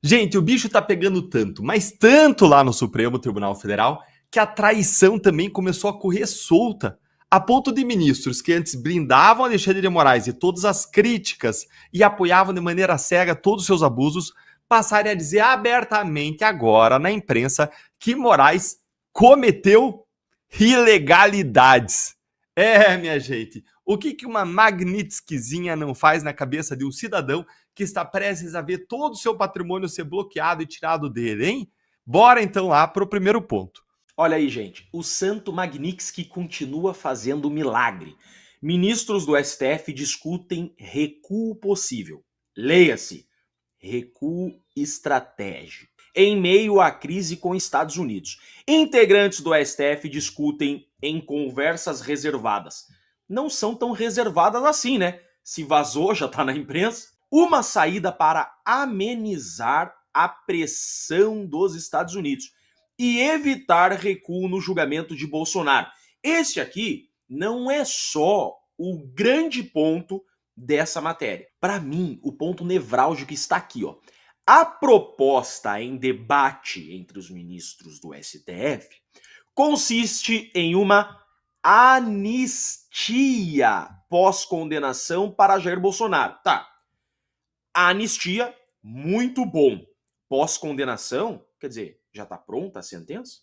Gente, o bicho tá pegando tanto, mas tanto lá no Supremo Tribunal Federal, que a traição também começou a correr solta, a ponto de ministros que antes blindavam Alexandre de Moraes e todas as críticas e apoiavam de maneira cega todos os seus abusos, passarem a dizer abertamente agora na imprensa que Moraes cometeu ilegalidades. Minha gente, o que uma Magnitskyzinha não faz na cabeça de um cidadão que está prestes a ver todo o seu patrimônio ser bloqueado e tirado dele, hein? Bora então lá para o primeiro ponto. Olha aí, gente, o santo Magnitsky continua fazendo milagre. Ministros do STF discutem recuo possível. Leia-se, recuo estratégico. Em meio à crise com Estados Unidos, integrantes do STF discutem em conversas reservadas. Não são tão reservadas assim, né? Se vazou, já tá na imprensa. Uma saída para amenizar a pressão dos Estados Unidos e evitar recuo no julgamento de Bolsonaro. Esse aqui não é só o grande ponto dessa matéria. Para mim, o ponto nevrálgico está aqui, ó. A proposta em debate entre os ministros do STF consiste em uma anistia pós-condenação para Jair Bolsonaro. Tá. A anistia, muito bom. Pós-condenação, quer dizer, já está pronta a sentença?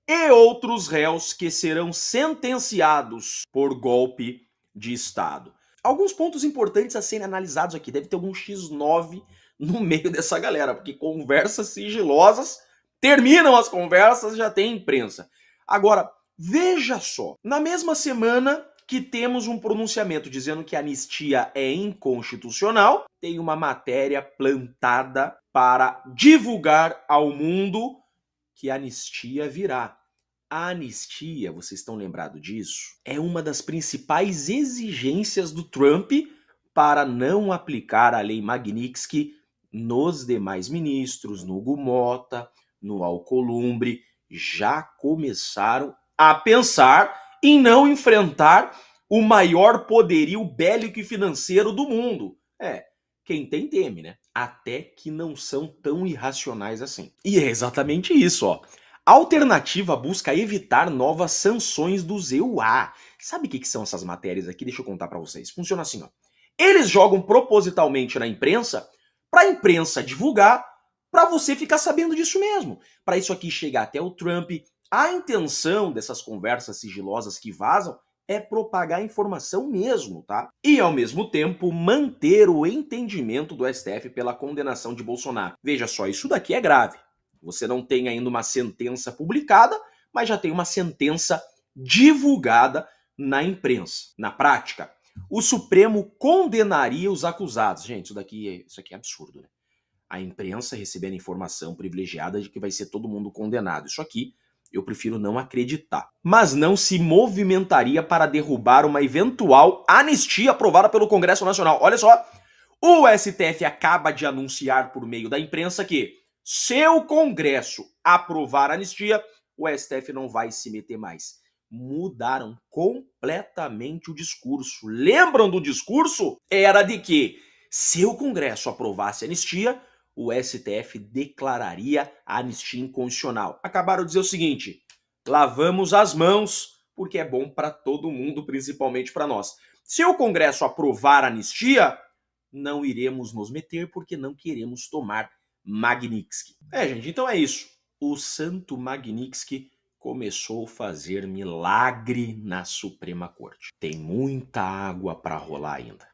E outros réus que serão sentenciados por golpe de Estado. Alguns pontos importantes a serem analisados aqui. Deve ter algum X9 no meio dessa galera, porque conversas sigilosas, terminam as conversas, já tem imprensa. Agora, veja só, na mesma semana que temos um pronunciamento dizendo que a anistia é inconstitucional, tem uma matéria plantada para divulgar ao mundo que a anistia virá. A anistia, vocês estão lembrados disso? É uma das principais exigências do Trump para não aplicar a lei Magnitsky nos demais ministros, no Hugo Mota, no Alcolumbre. Já começaram a pensar em não enfrentar o maior poderio bélico e financeiro do mundo. Quem tem teme, né? Até que não são tão irracionais assim. E é exatamente isso, ó. A alternativa busca evitar novas sanções dos EUA. Sabe o que são essas matérias aqui? Deixa eu contar para vocês. Funciona assim, ó. Eles jogam propositalmente na imprensa para a imprensa divulgar, para você ficar sabendo disso mesmo. Para isso aqui chegar até o Trump. A intenção dessas conversas sigilosas que vazam é propagar informação mesmo, tá? E, ao mesmo tempo, manter o entendimento do STF pela condenação de Bolsonaro. Veja só, isso daqui é grave. Você não tem ainda uma sentença publicada, mas já tem uma sentença divulgada na imprensa. Na prática, o Supremo condenaria os acusados. Gente, isso aqui é absurdo, né? A imprensa recebendo informação privilegiada de que vai ser todo mundo condenado. Isso aqui eu prefiro não acreditar. Mas não se movimentaria para derrubar uma eventual anistia aprovada pelo Congresso Nacional. Olha só, o STF acaba de anunciar por meio da imprensa que, se o Congresso aprovar a anistia, o STF não vai se meter mais. Mudaram completamente o discurso. Lembram do discurso? Era de que, se o Congresso aprovasse a anistia, o STF declararia a anistia inconstitucional. Acabaram de dizer o seguinte: lavamos as mãos, porque é bom para todo mundo, principalmente para nós. Se o Congresso aprovar a anistia, não iremos nos meter, porque não queremos tomar Magnitsky. Gente, então é isso. O santo Magnitsky começou a fazer milagre na Suprema Corte. Tem muita água para rolar ainda.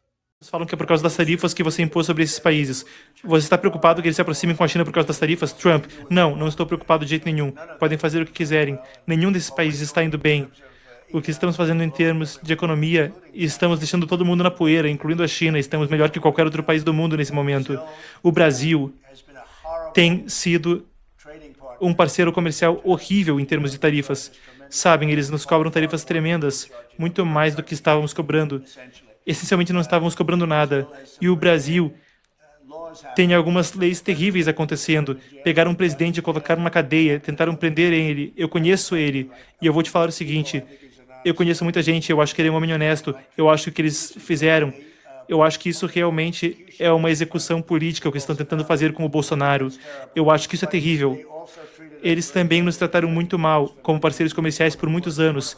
Falam que é por causa das tarifas que você impôs sobre esses países. Você está preocupado que eles se aproximem com a China por causa das tarifas? Trump, não estou preocupado de jeito nenhum. Podem fazer o que quiserem. Nenhum desses países está indo bem. O que estamos fazendo em termos de economia, estamos deixando todo mundo na poeira, incluindo a China. Estamos melhor que qualquer outro país do mundo nesse momento. O Brasil tem sido um parceiro comercial horrível em termos de tarifas. Sabem, eles nos cobram tarifas tremendas, muito mais do que estávamos cobrando. Essencialmente não estávamos cobrando nada. E o Brasil tem algumas leis terríveis acontecendo. Pegaram um presidente e colocaram na cadeia, tentaram prender ele. Eu conheço ele. E eu vou te falar o seguinte: eu conheço muita gente, eu acho que ele é um homem honesto. Eu acho que o que eles fizeram Eu acho que isso realmente é uma execução política, o que estão tentando fazer com o Bolsonaro. Eu acho que isso é terrível. Eles também nos trataram muito mal, como parceiros comerciais por muitos anos.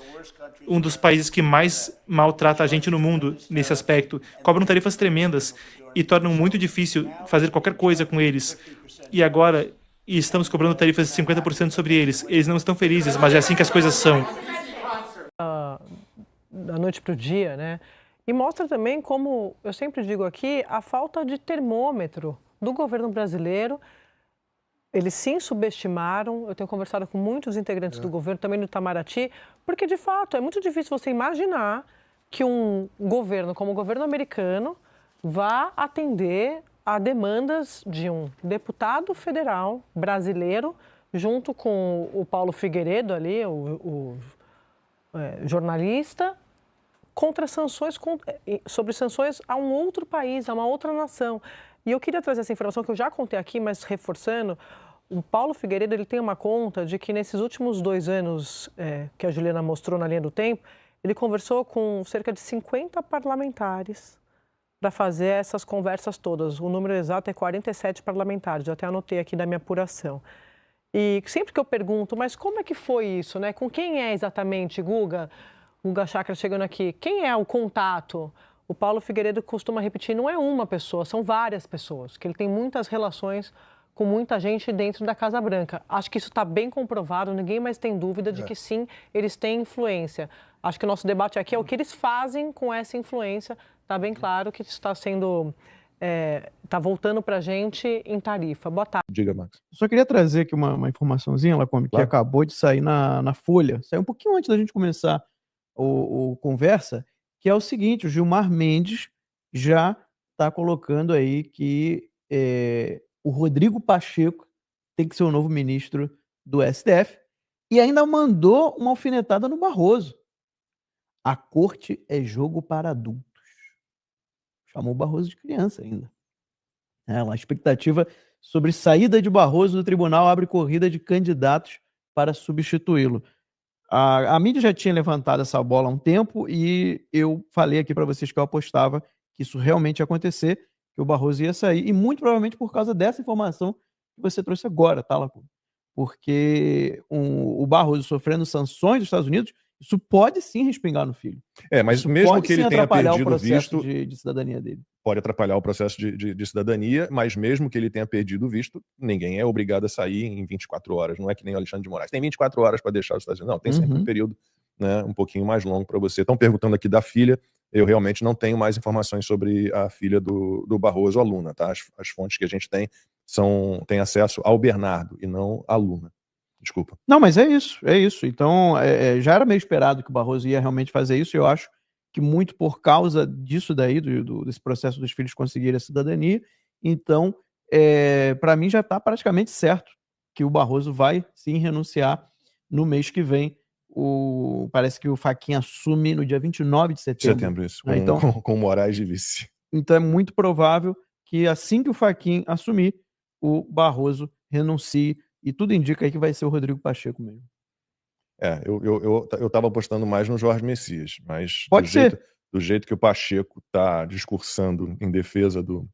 Um dos países que mais maltrata a gente no mundo nesse aspecto. Cobram tarifas tremendas e tornam muito difícil fazer qualquer coisa com eles. E agora estamos cobrando tarifas de 50% sobre eles. Eles não estão felizes, mas é assim que as coisas são. Da noite para o dia, né? E mostra também, como eu sempre digo aqui, a falta de termômetro do governo brasileiro. Eles sim subestimaram, eu tenho conversado com muitos integrantes do governo, também do Itamaraty, porque de fato é muito difícil você imaginar que um governo como o governo americano vá atender a demandas de um deputado federal brasileiro, junto com o Paulo Figueiredo ali, o jornalista, contra sanções, sobre sanções a um outro país, a uma outra nação. E eu queria trazer essa informação que eu já contei aqui, mas reforçando, o Paulo Figueiredo ele tem uma conta de que nesses últimos 2 anos que a Juliana mostrou na linha do tempo, ele conversou com cerca de 50 parlamentares para fazer essas conversas todas. O número exato é 47 parlamentares, eu até anotei aqui da minha apuração. E sempre que eu pergunto, mas como é que foi isso, né? Com quem é exatamente, Guga Chakra chegando aqui, quem é o contato? O Paulo Figueiredo costuma repetir, não é uma pessoa, são várias pessoas, que ele tem muitas relações com muita gente dentro da Casa Branca. Acho que isso está bem comprovado, ninguém mais tem dúvida de que sim, eles têm influência. Acho que o nosso debate aqui é o que eles fazem com essa influência. Está bem claro que isso está sendo... está voltando para a gente em tarifa. Boa tarde. Diga, Max. Eu só queria trazer aqui uma informaçãozinha, Lacombe, que acabou de sair na Folha. Saiu um pouquinho antes da gente começar o conversa, que é o seguinte, o Gilmar Mendes já está colocando aí que o Rodrigo Pacheco tem que ser o novo ministro do STF e ainda mandou uma alfinetada no Barroso. A corte é jogo para adultos. Chamou o Barroso de criança ainda. A expectativa sobre saída de Barroso do tribunal abre corrida de candidatos para substituí-lo. A mídia já tinha levantado essa bola há um tempo e eu falei aqui para vocês que eu apostava que isso realmente ia acontecer, que o Barroso ia sair, e muito provavelmente por causa dessa informação que você trouxe agora, tá, Lacombe? Porque o Barroso sofrendo sanções dos Estados Unidos, isso pode sim respingar no filho. Mas isso mesmo pode, que ele sim, tenha perdido o processo visto de cidadania dele. Pode atrapalhar o processo de cidadania, mas mesmo que ele tenha perdido o visto, ninguém é obrigado a sair em 24 horas. Não é que nem o Alexandre de Moraes. Tem 24 horas para deixar os Estados Unidos. Não, tem sempre um período, né, um pouquinho mais longo para você. Estão perguntando aqui da filha. Eu realmente não tenho mais informações sobre a filha do Barroso, a Luna. Tá? As fontes que a gente tem têm acesso ao Bernardo e não à Luna. Desculpa. Não, mas é isso. Então, já era meio esperado que o Barroso ia realmente fazer isso, e eu acho que muito por causa disso daí, desse processo dos filhos conseguirem a cidadania. Então, para mim já está praticamente certo que o Barroso vai sim renunciar no mês que vem. Parece que o Fachin assume no dia 29 de setembro. Isso, né? Então, com Moraes de vice. Então é muito provável que assim que o Fachin assumir, o Barroso renuncie, e tudo indica aí que vai ser o Rodrigo Pacheco mesmo. Eu estava apostando mais no Jorge Messias, mas Pode ser. Do jeito que o Pacheco está discursando em defesa do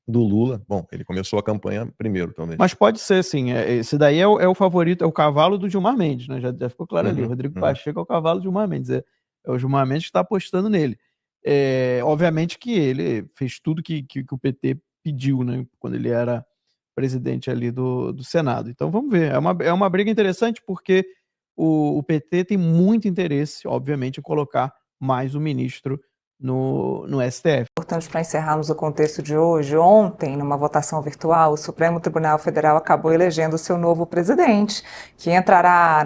Lula, bom, ele começou a campanha primeiro também. Mas pode ser, sim. Esse daí é o favorito, é o cavalo do Gilmar Mendes, né? Já ficou claro ali. O Rodrigo Pacheco é o cavalo do Gilmar Mendes. É o Gilmar Mendes que está apostando nele. Obviamente que ele fez tudo que o PT pediu, né? Quando ele era presidente ali do Senado. Então vamos ver. É uma briga interessante porque o PT tem muito interesse, obviamente, em colocar mais um ministro no STF. Importante para encerrarmos o contexto de hoje, ontem, numa votação virtual, o Supremo Tribunal Federal acabou elegendo o seu novo presidente, que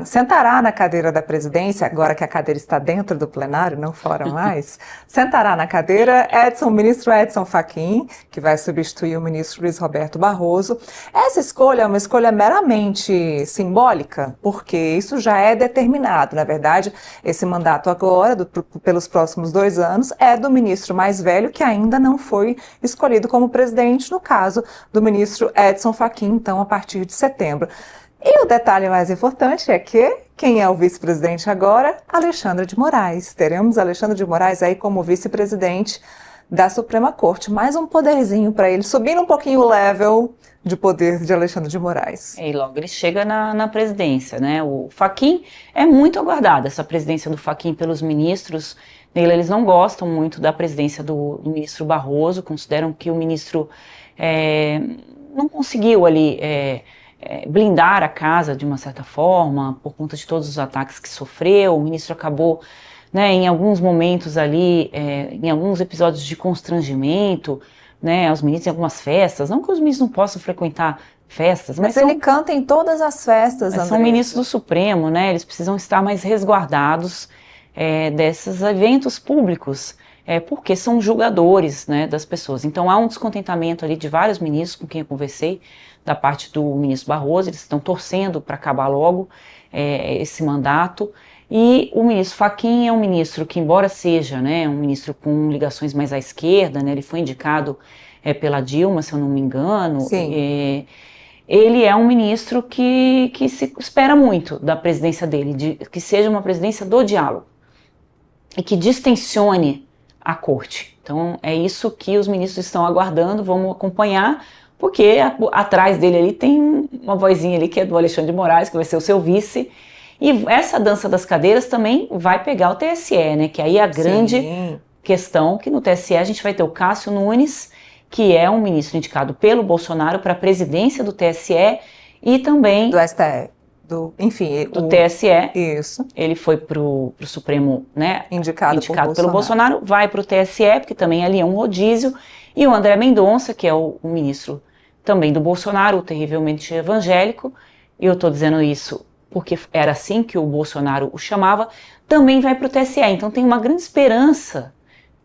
sentará na cadeira da presidência, agora que a cadeira está dentro do plenário, não fora mais, sentará na cadeira o ministro Edson Fachin, que vai substituir o ministro Luiz Roberto Barroso. Essa escolha é uma escolha meramente simbólica, porque isso já é determinado. Na verdade, esse mandato agora, pelos próximos 2 anos, é do ministro mais velho, que ainda não foi escolhido como presidente, no caso do ministro Edson Fachin, então, a partir de setembro. E o detalhe mais importante é que quem é o vice-presidente agora? Alexandre de Moraes. Teremos Alexandre de Moraes aí como vice-presidente da Suprema Corte. Mais um poderzinho para ele, subindo um pouquinho o level de poder de Alexandre de Moraes. E logo ele chega na presidência, né? O Fachin é muito aguardada, essa presidência do Fachin pelos ministros. Eles não gostam muito da presidência do ministro Barroso, consideram que o ministro não conseguiu ali blindar a casa de uma certa forma, por conta de todos os ataques que sofreu. O ministro acabou, né, em alguns momentos ali, em alguns episódios de constrangimento, né, aos ministros em algumas festas. Não que os ministros não possam frequentar festas, mas ele canta em todas as festas, Andressa. São ministros do Supremo, né? Eles precisam estar mais resguardados desses eventos públicos, porque são julgadores, né, das pessoas. Então há um descontentamento ali de vários ministros com quem eu conversei, da parte do ministro Barroso. Eles estão torcendo para acabar logo esse mandato. E o ministro Fachin é um ministro que, embora seja, né, um ministro com ligações mais à esquerda, né, ele foi indicado pela Dilma, se eu não me engano. Sim. Ele é um ministro que se espera muito da presidência dele, que seja uma presidência do diálogo e que distensione a corte. Então é isso que os ministros estão aguardando, vamos acompanhar, porque atrás dele ali tem uma vozinha ali que é do Alexandre de Moraes, que vai ser o seu vice. E essa dança das cadeiras também vai pegar o TSE, né? Que aí é a grande questão, que no TSE a gente vai ter o Cássio Nunes, que é um ministro indicado pelo Bolsonaro para a presidência do TSE e também... Do STF. Do TSE. Isso. Ele foi pro Supremo, né? Indicado pelo Bolsonaro. Vai pro TSE, porque também ali é um rodízio. E o André Mendonça, que é o ministro também do Bolsonaro, o terrivelmente evangélico, e eu tô dizendo isso porque era assim que o Bolsonaro o chamava, também vai para o TSE. Então tem uma grande esperança,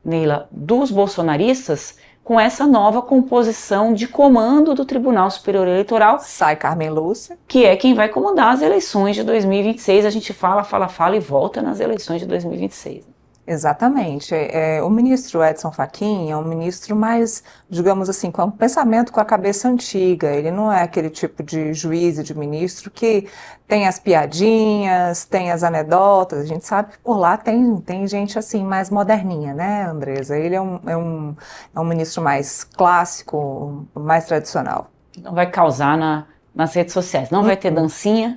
Neila, dos bolsonaristas com essa nova composição de comando do Tribunal Superior Eleitoral. Sai Carmen Lúcia. Que é quem vai comandar as eleições de 2026. A gente fala e volta nas eleições de 2026. Exatamente. O ministro Edson Fachin é um ministro mais, digamos assim, com um pensamento com a cabeça antiga. Ele não é aquele tipo de juiz e de ministro que tem as piadinhas, tem as anedotas. A gente sabe que por lá tem gente assim mais moderninha, né, Andresa? Ele é um ministro mais clássico, mais tradicional. Não vai causar nas redes sociais, não vai ter dancinha.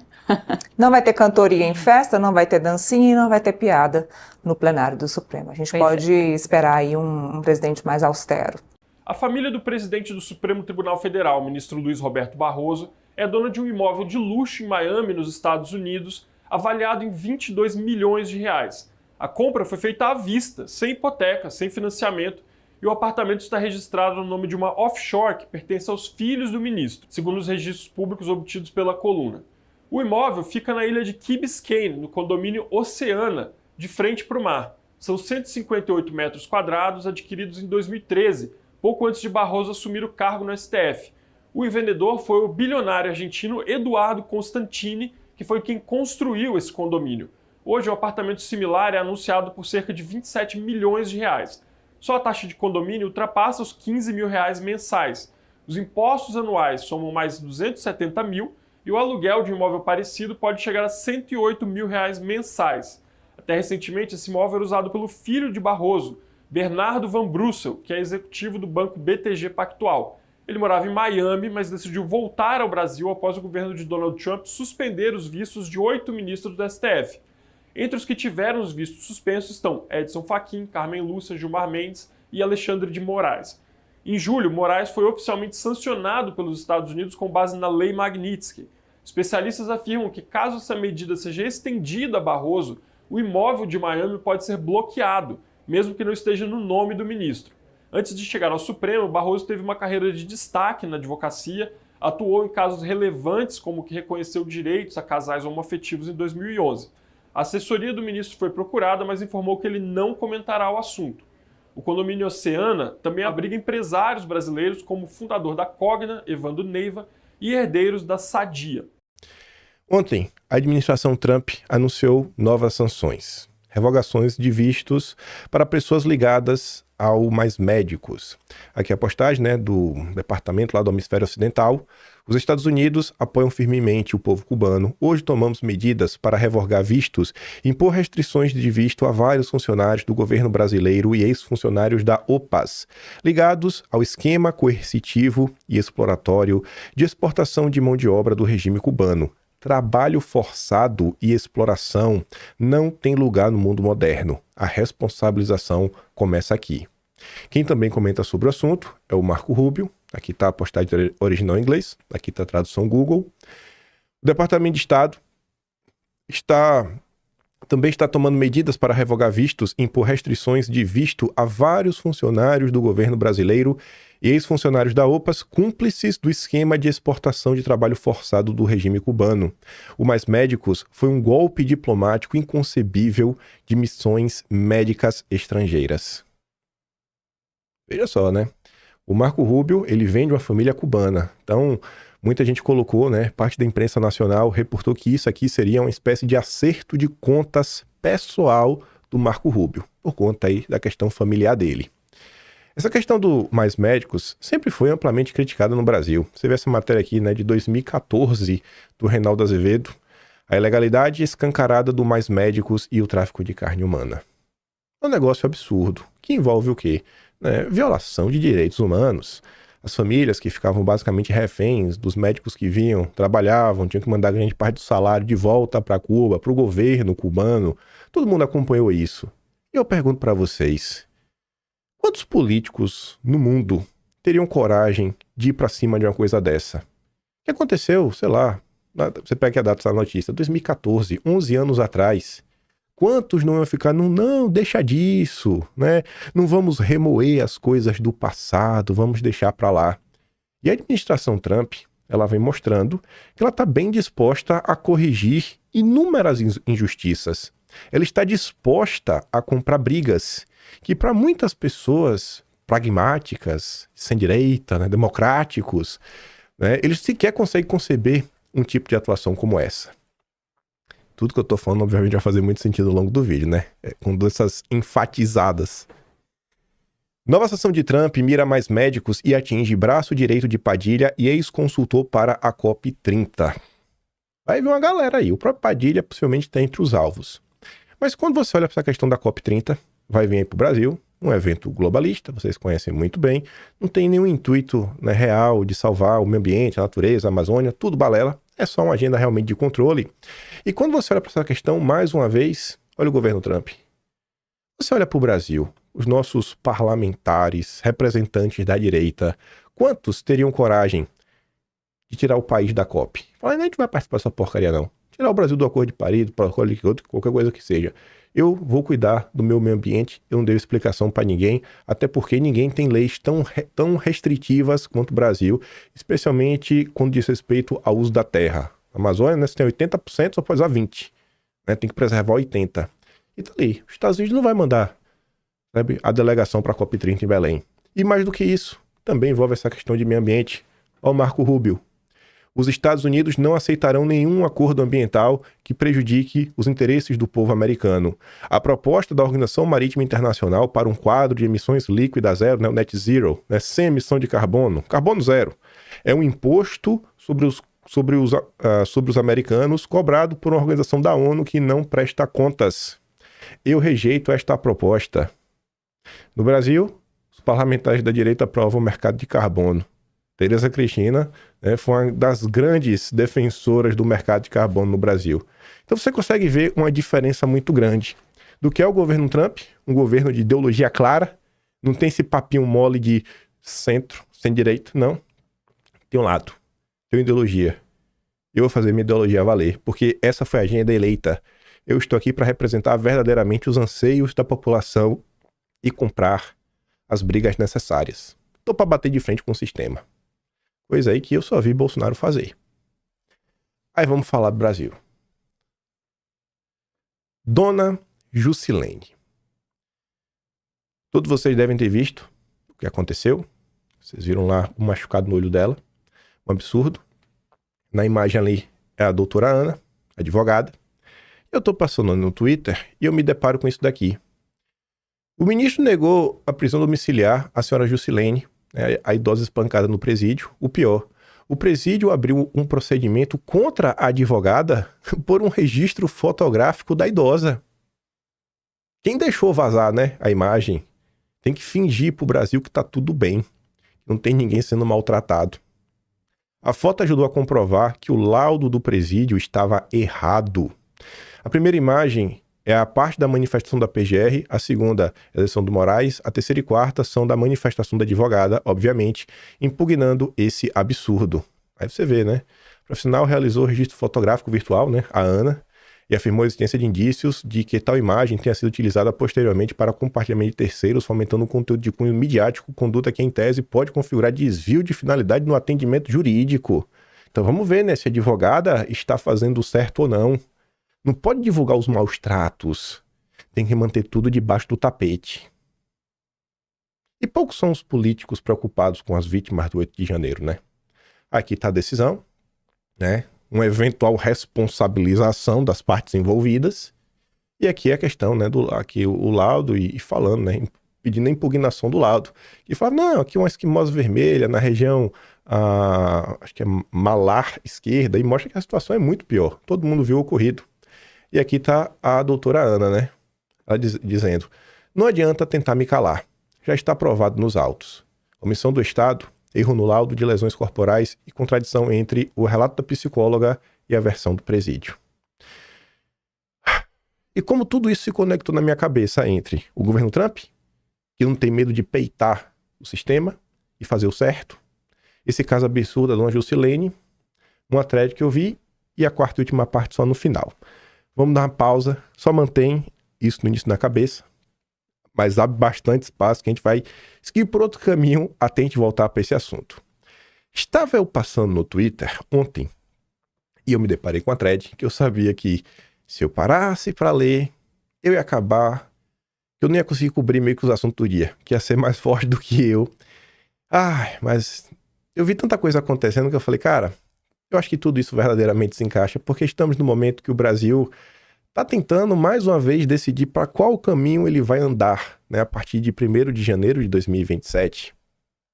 Não vai ter cantoria em festa, não vai ter dancinha e não vai ter piada no plenário do Supremo. A gente pode esperar aí um presidente mais austero. A família do presidente do Supremo Tribunal Federal, ministro Luiz Roberto Barroso, é dona de um imóvel de luxo em Miami, nos Estados Unidos, avaliado em 22 milhões de reais. A compra foi feita à vista, sem hipoteca, sem financiamento, e o apartamento está registrado no nome de uma offshore que pertence aos filhos do ministro, segundo os registros públicos obtidos pela coluna. O imóvel fica na ilha de Key Biscayne, no condomínio Oceana, de frente para o mar. São 158 metros quadrados, adquiridos em 2013, pouco antes de Barroso assumir o cargo no STF. O vendedor foi o bilionário argentino Eduardo Constantini, que foi quem construiu esse condomínio. Hoje, um apartamento similar é anunciado por cerca de 27 milhões de reais. Só a taxa de condomínio ultrapassa os 15 mil reais mensais. Os impostos anuais somam mais 270 mil, e o aluguel de um imóvel parecido pode chegar a 108 mil reais mensais. Até recentemente, esse imóvel era usado pelo filho de Barroso, Bernardo Van Brussel, que é executivo do banco BTG Pactual. Ele morava em Miami, mas decidiu voltar ao Brasil após o governo de Donald Trump suspender os vistos de 8 ministros do STF. Entre os que tiveram os vistos suspensos estão Edson Fachin, Carmen Lúcia, Gilmar Mendes e Alexandre de Moraes. Em julho, Moraes foi oficialmente sancionado pelos Estados Unidos com base na Lei Magnitsky. Especialistas afirmam que, caso essa medida seja estendida a Barroso, o imóvel de Miami pode ser bloqueado, mesmo que não esteja no nome do ministro. Antes de chegar ao Supremo, Barroso teve uma carreira de destaque na advocacia, atuou em casos relevantes como o que reconheceu direitos a casais homoafetivos em 2011. A assessoria do ministro foi procurada, mas informou que ele não comentará o assunto. O condomínio Oceana também abriga empresários brasileiros como o fundador da Cogna, Evandro Neiva, e herdeiros da Sadia. Ontem, a administração Trump anunciou novas sanções, revogações de vistos para pessoas ligadas ao Mais Médicos. Aqui a postagem, do departamento lá do Hemisfério Ocidental. Os Estados Unidos apoiam firmemente o povo cubano. Hoje tomamos medidas para revogar vistos e impor restrições de visto a vários funcionários do governo brasileiro e ex-funcionários da OPAS, ligados ao esquema coercitivo e exploratório de exportação de mão de obra do regime cubano. Trabalho forçado e exploração não tem lugar no mundo moderno. A responsabilização começa aqui. Quem também comenta sobre o assunto é o Marco Rubio. Aqui está a postagem original em inglês, aqui está a tradução Google. O Departamento de Estado também está tomando medidas para revogar vistos e impor restrições de visto a vários funcionários do governo brasileiro e ex-funcionários da OPAS, cúmplices do esquema de exportação de trabalho forçado do regime cubano. O Mais Médicos foi um golpe diplomático inconcebível de missões médicas estrangeiras. Veja só, né? O Marco Rubio, ele vem de uma família cubana. Então, muita gente colocou, né? Parte da imprensa nacional reportou que isso aqui seria uma espécie de acerto de contas pessoal do Marco Rubio, por conta aí da questão familiar dele. Essa questão do Mais Médicos sempre foi amplamente criticada no Brasil. Você vê essa matéria aqui, né, de 2014, do Reinaldo Azevedo, a ilegalidade escancarada do Mais Médicos e o tráfico de carne humana. É um negócio absurdo, que envolve o quê? Violação de direitos humanos. As famílias que ficavam basicamente reféns dos médicos que vinham, trabalhavam, tinham que mandar grande parte do salário de volta para Cuba, para o governo cubano. Todo mundo acompanhou isso. E eu pergunto para vocês, quantos políticos no mundo teriam coragem de ir para cima de uma coisa dessa? O que aconteceu, sei lá, você pega a data da notícia, 2014, 11 anos atrás. Quantos não iam ficar, não, deixa disso, né? Não vamos remoer as coisas do passado, vamos deixar para lá. E a administração Trump, ela vem mostrando que ela está bem disposta a corrigir inúmeras injustiças. Ela está disposta a comprar brigas que para muitas pessoas pragmáticas, sem direita, né, democráticos, né, eles sequer conseguem conceber um tipo de atuação como essa. Tudo que eu tô falando, obviamente, vai fazer muito sentido ao longo do vídeo, né? Com dessas enfatizadas. Nova sessão de Trump mira Mais Médicos e atinge braço direito de Padilha e ex-consultor para a COP30. Vai vir uma galera aí. O próprio Padilha possivelmente está entre os alvos. Mas quando você olha para essa questão da COP30, vai vir aí para o Brasil, um evento globalista, vocês conhecem muito bem, não tem nenhum intuito, né, real de salvar o meio ambiente, a natureza, a Amazônia, tudo balela. É só uma agenda realmente de controle. E quando você olha para essa questão, mais uma vez, olha o governo Trump. Você olha para o Brasil, os nossos parlamentares, representantes da direita, quantos teriam coragem de tirar o país da COP? Fala, a gente vai participar dessa porcaria não. Tirar o Brasil do Acordo de Paris, qualquer coisa que seja. Eu vou cuidar do meu meio ambiente, eu não devo explicação para ninguém, até porque ninguém tem leis tão restritivas quanto o Brasil, especialmente quando diz respeito ao uso da terra. A Amazônia, né, você tem 80%, só pode usar 20%. Né, tem que preservar 80%. E tá ali, os Estados Unidos não vai mandar, sabe, a delegação para a COP30 em Belém. E mais do que isso, também envolve essa questão de meio ambiente. Ó, o Marco Rubio. Os Estados Unidos não aceitarão nenhum acordo ambiental que prejudique os interesses do povo americano. A proposta da Organização Marítima Internacional para um quadro de emissões líquidas zero, né, o Net Zero, né, sem emissão de carbono zero, é um imposto sobre os americanos cobrado por uma organização da ONU que não presta contas. Eu rejeito esta proposta. No Brasil, os parlamentares da direita aprovam o mercado de carbono. Tereza Cristina, né, foi uma das grandes defensoras do mercado de carbono no Brasil. Então você consegue ver uma diferença muito grande do que é o governo Trump, um governo de ideologia clara, não tem esse papinho mole de centro, sem direita, não. Tem um lado, tem uma ideologia. Eu vou fazer minha ideologia valer, porque essa foi a agenda eleita. Eu estou aqui para representar verdadeiramente os anseios da população e comprar as brigas necessárias. Estou para bater de frente com o sistema. Coisa aí que eu só vi Bolsonaro fazer. Aí vamos falar do Brasil. Dona Jusilene. Todos vocês devem ter visto o que aconteceu. Vocês viram lá o machucado no olho dela. Um absurdo. Na imagem ali é a doutora Ana, advogada. Eu tô passando no Twitter e eu me deparo com isso daqui. O ministro negou a prisão domiciliar à senhora Jusilene, a idosa espancada no presídio. O pior, O presídio abriu um procedimento contra a advogada por um registro fotográfico da idosa. Quem deixou vazar, né, a imagem, tem que fingir pro Brasil que tá tudo bem. Não tem ninguém sendo maltratado. A foto ajudou a comprovar que o laudo do presídio estava errado. A primeira imagem é a parte da manifestação da PGR, a segunda é a eleição do Moraes, a terceira e quarta são da manifestação da advogada, obviamente, impugnando esse absurdo. Aí você vê, né? O profissional realizou o registro fotográfico virtual, né, a Ana, e afirmou a existência de indícios de que tal imagem tenha sido utilizada posteriormente para compartilhamento de terceiros, fomentando um conteúdo de cunho midiático, conduta que, em tese, pode configurar desvio de finalidade no atendimento jurídico. Então vamos ver, né, se a advogada está fazendo certo ou não. Não pode divulgar os maus tratos. Tem que manter tudo debaixo do tapete. E poucos são os políticos preocupados com as vítimas do 8 de janeiro, né? Aqui está a decisão, né? Uma eventual responsabilização das partes envolvidas. E aqui é a questão, né, aqui o laudo e falando, né, pedindo a impugnação do laudo. E fala, não, aqui uma esquimose vermelha na região, acho que é malar esquerda, e mostra que a situação é muito pior. Todo mundo viu o ocorrido. E aqui está a doutora Ana, né, ela dizendo, não adianta tentar me calar, já está provado nos autos. Omissão do Estado, erro no laudo de lesões corporais e contradição entre o relato da psicóloga e a versão do presídio. E como tudo isso se conectou na minha cabeça entre o governo Trump, que não tem medo de peitar o sistema e fazer o certo, esse caso absurdo da dona Juscelene, uma thread que eu vi e a quarta e última parte só no final. Vamos dar uma pausa, só mantém isso no início na cabeça, mas abre bastante espaço que a gente vai seguir por outro caminho até a gente voltar para esse assunto. Estava eu passando no Twitter ontem e eu me deparei com a thread que eu sabia que se eu parasse para ler, eu ia acabar, eu não ia conseguir cobrir meio que os assuntos do dia, que ia ser mais forte do que eu. Mas eu vi tanta coisa acontecendo que eu falei, cara, eu acho que tudo isso verdadeiramente se encaixa, porque estamos no momento que o Brasil está tentando, mais uma vez, decidir para qual caminho ele vai andar, né, a partir de 1º de janeiro de 2027.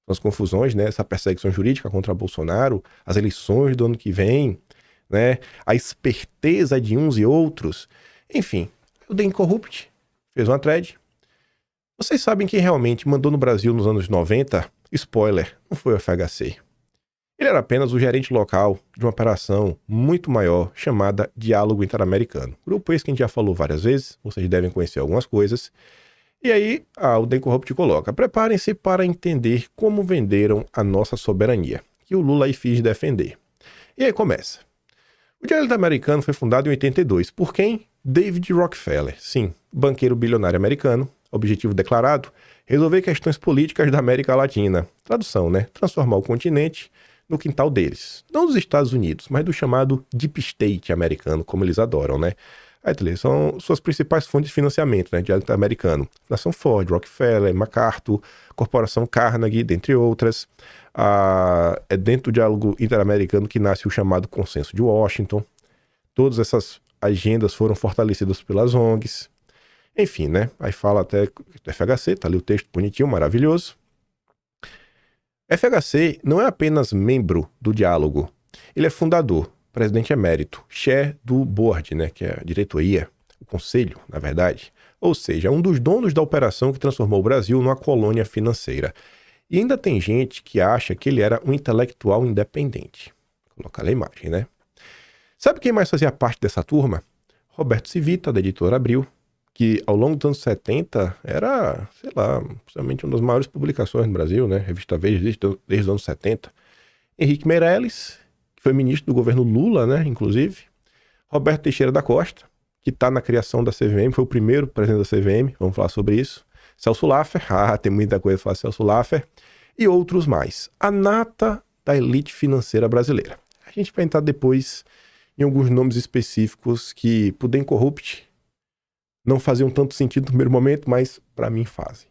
As confusões, né, essa perseguição jurídica contra Bolsonaro, as eleições do ano que vem, né, a esperteza de uns e outros. Enfim, o The Incorrupt fez uma thread. Vocês sabem quem realmente mandou no Brasil nos anos 90? Spoiler, não foi o FHC. Ele era apenas o gerente local de uma operação muito maior chamada Diálogo Interamericano. Grupo esse que a gente já falou várias vezes, vocês devem conhecer algumas coisas. E aí, o The Incorrupt coloca, preparem-se para entender como venderam a nossa soberania, que o Lula aí finge defender. E aí começa. O Diálogo Interamericano foi fundado em 82. Por quem? David Rockefeller. Sim, banqueiro bilionário americano. Objetivo declarado, resolver questões políticas da América Latina. Tradução, né? Transformar o continente no quintal deles. Não dos Estados Unidos, mas do chamado Deep State americano, como eles adoram, né? Aí, são suas principais fontes de financiamento, né? Diálogo Interamericano. Fundação Ford, Rockefeller, MacArthur, Corporação Carnegie, dentre outras. É dentro do Diálogo Interamericano que nasce o chamado Consenso de Washington. Todas essas agendas foram fortalecidas pelas ONGs. Enfim, né? Aí fala até do FHC, tá ali o texto bonitinho, maravilhoso. FHC não é apenas membro do diálogo, ele é fundador, presidente emérito, chair do board, né, que é a diretoria, o conselho, na verdade. Ou seja, um dos donos da operação que transformou o Brasil numa colônia financeira. E ainda tem gente que acha que ele era um intelectual independente. Vou colocar a imagem, né? Sabe quem mais fazia parte dessa turma? Roberto Civita, da editora Abril, que ao longo dos anos 70 era, sei lá, possivelmente uma das maiores publicações no Brasil, né? Revista Veja desde os anos 70. Henrique Meirelles, que foi ministro do governo Lula, né? Inclusive. Roberto Teixeira da Costa, que está na criação da CVM, foi o primeiro presidente da CVM, vamos falar sobre isso. Celso Laffer, tem muita coisa a falar de Celso Laffer. E outros mais. A nata da elite financeira brasileira. A gente vai entrar depois em alguns nomes específicos que, por The Incorrupt, não faziam tanto sentido no primeiro momento, mas para mim fazem.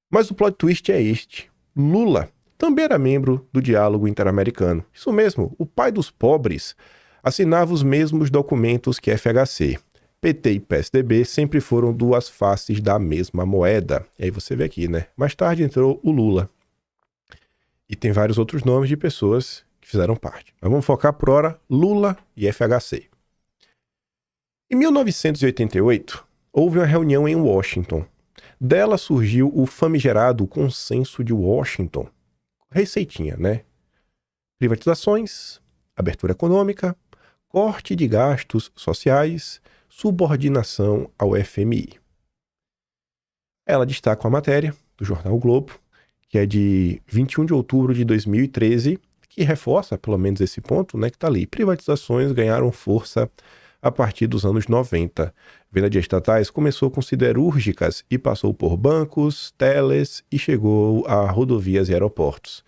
Mas o plot twist é este. Lula também era membro do Diálogo Interamericano. Isso mesmo, o pai dos pobres assinava os mesmos documentos que FHC. PT e PSDB sempre foram duas faces da mesma moeda. E aí você vê aqui, né? Mais tarde entrou o Lula. E tem vários outros nomes de pessoas que fizeram parte. Mas vamos focar por hora Lula e FHC. Em 1988, houve uma reunião em Washington. Dela surgiu o famigerado Consenso de Washington. Receitinha, né? Privatizações, abertura econômica, corte de gastos sociais, subordinação ao FMI. Ela destaca a matéria do jornal o Globo, que é de 21 de outubro de 2013, que reforça pelo menos esse ponto, né, que está ali. Privatizações ganharam força a partir dos anos 90. Venda de estatais começou com siderúrgicas e passou por bancos, teles e chegou a rodovias e aeroportos.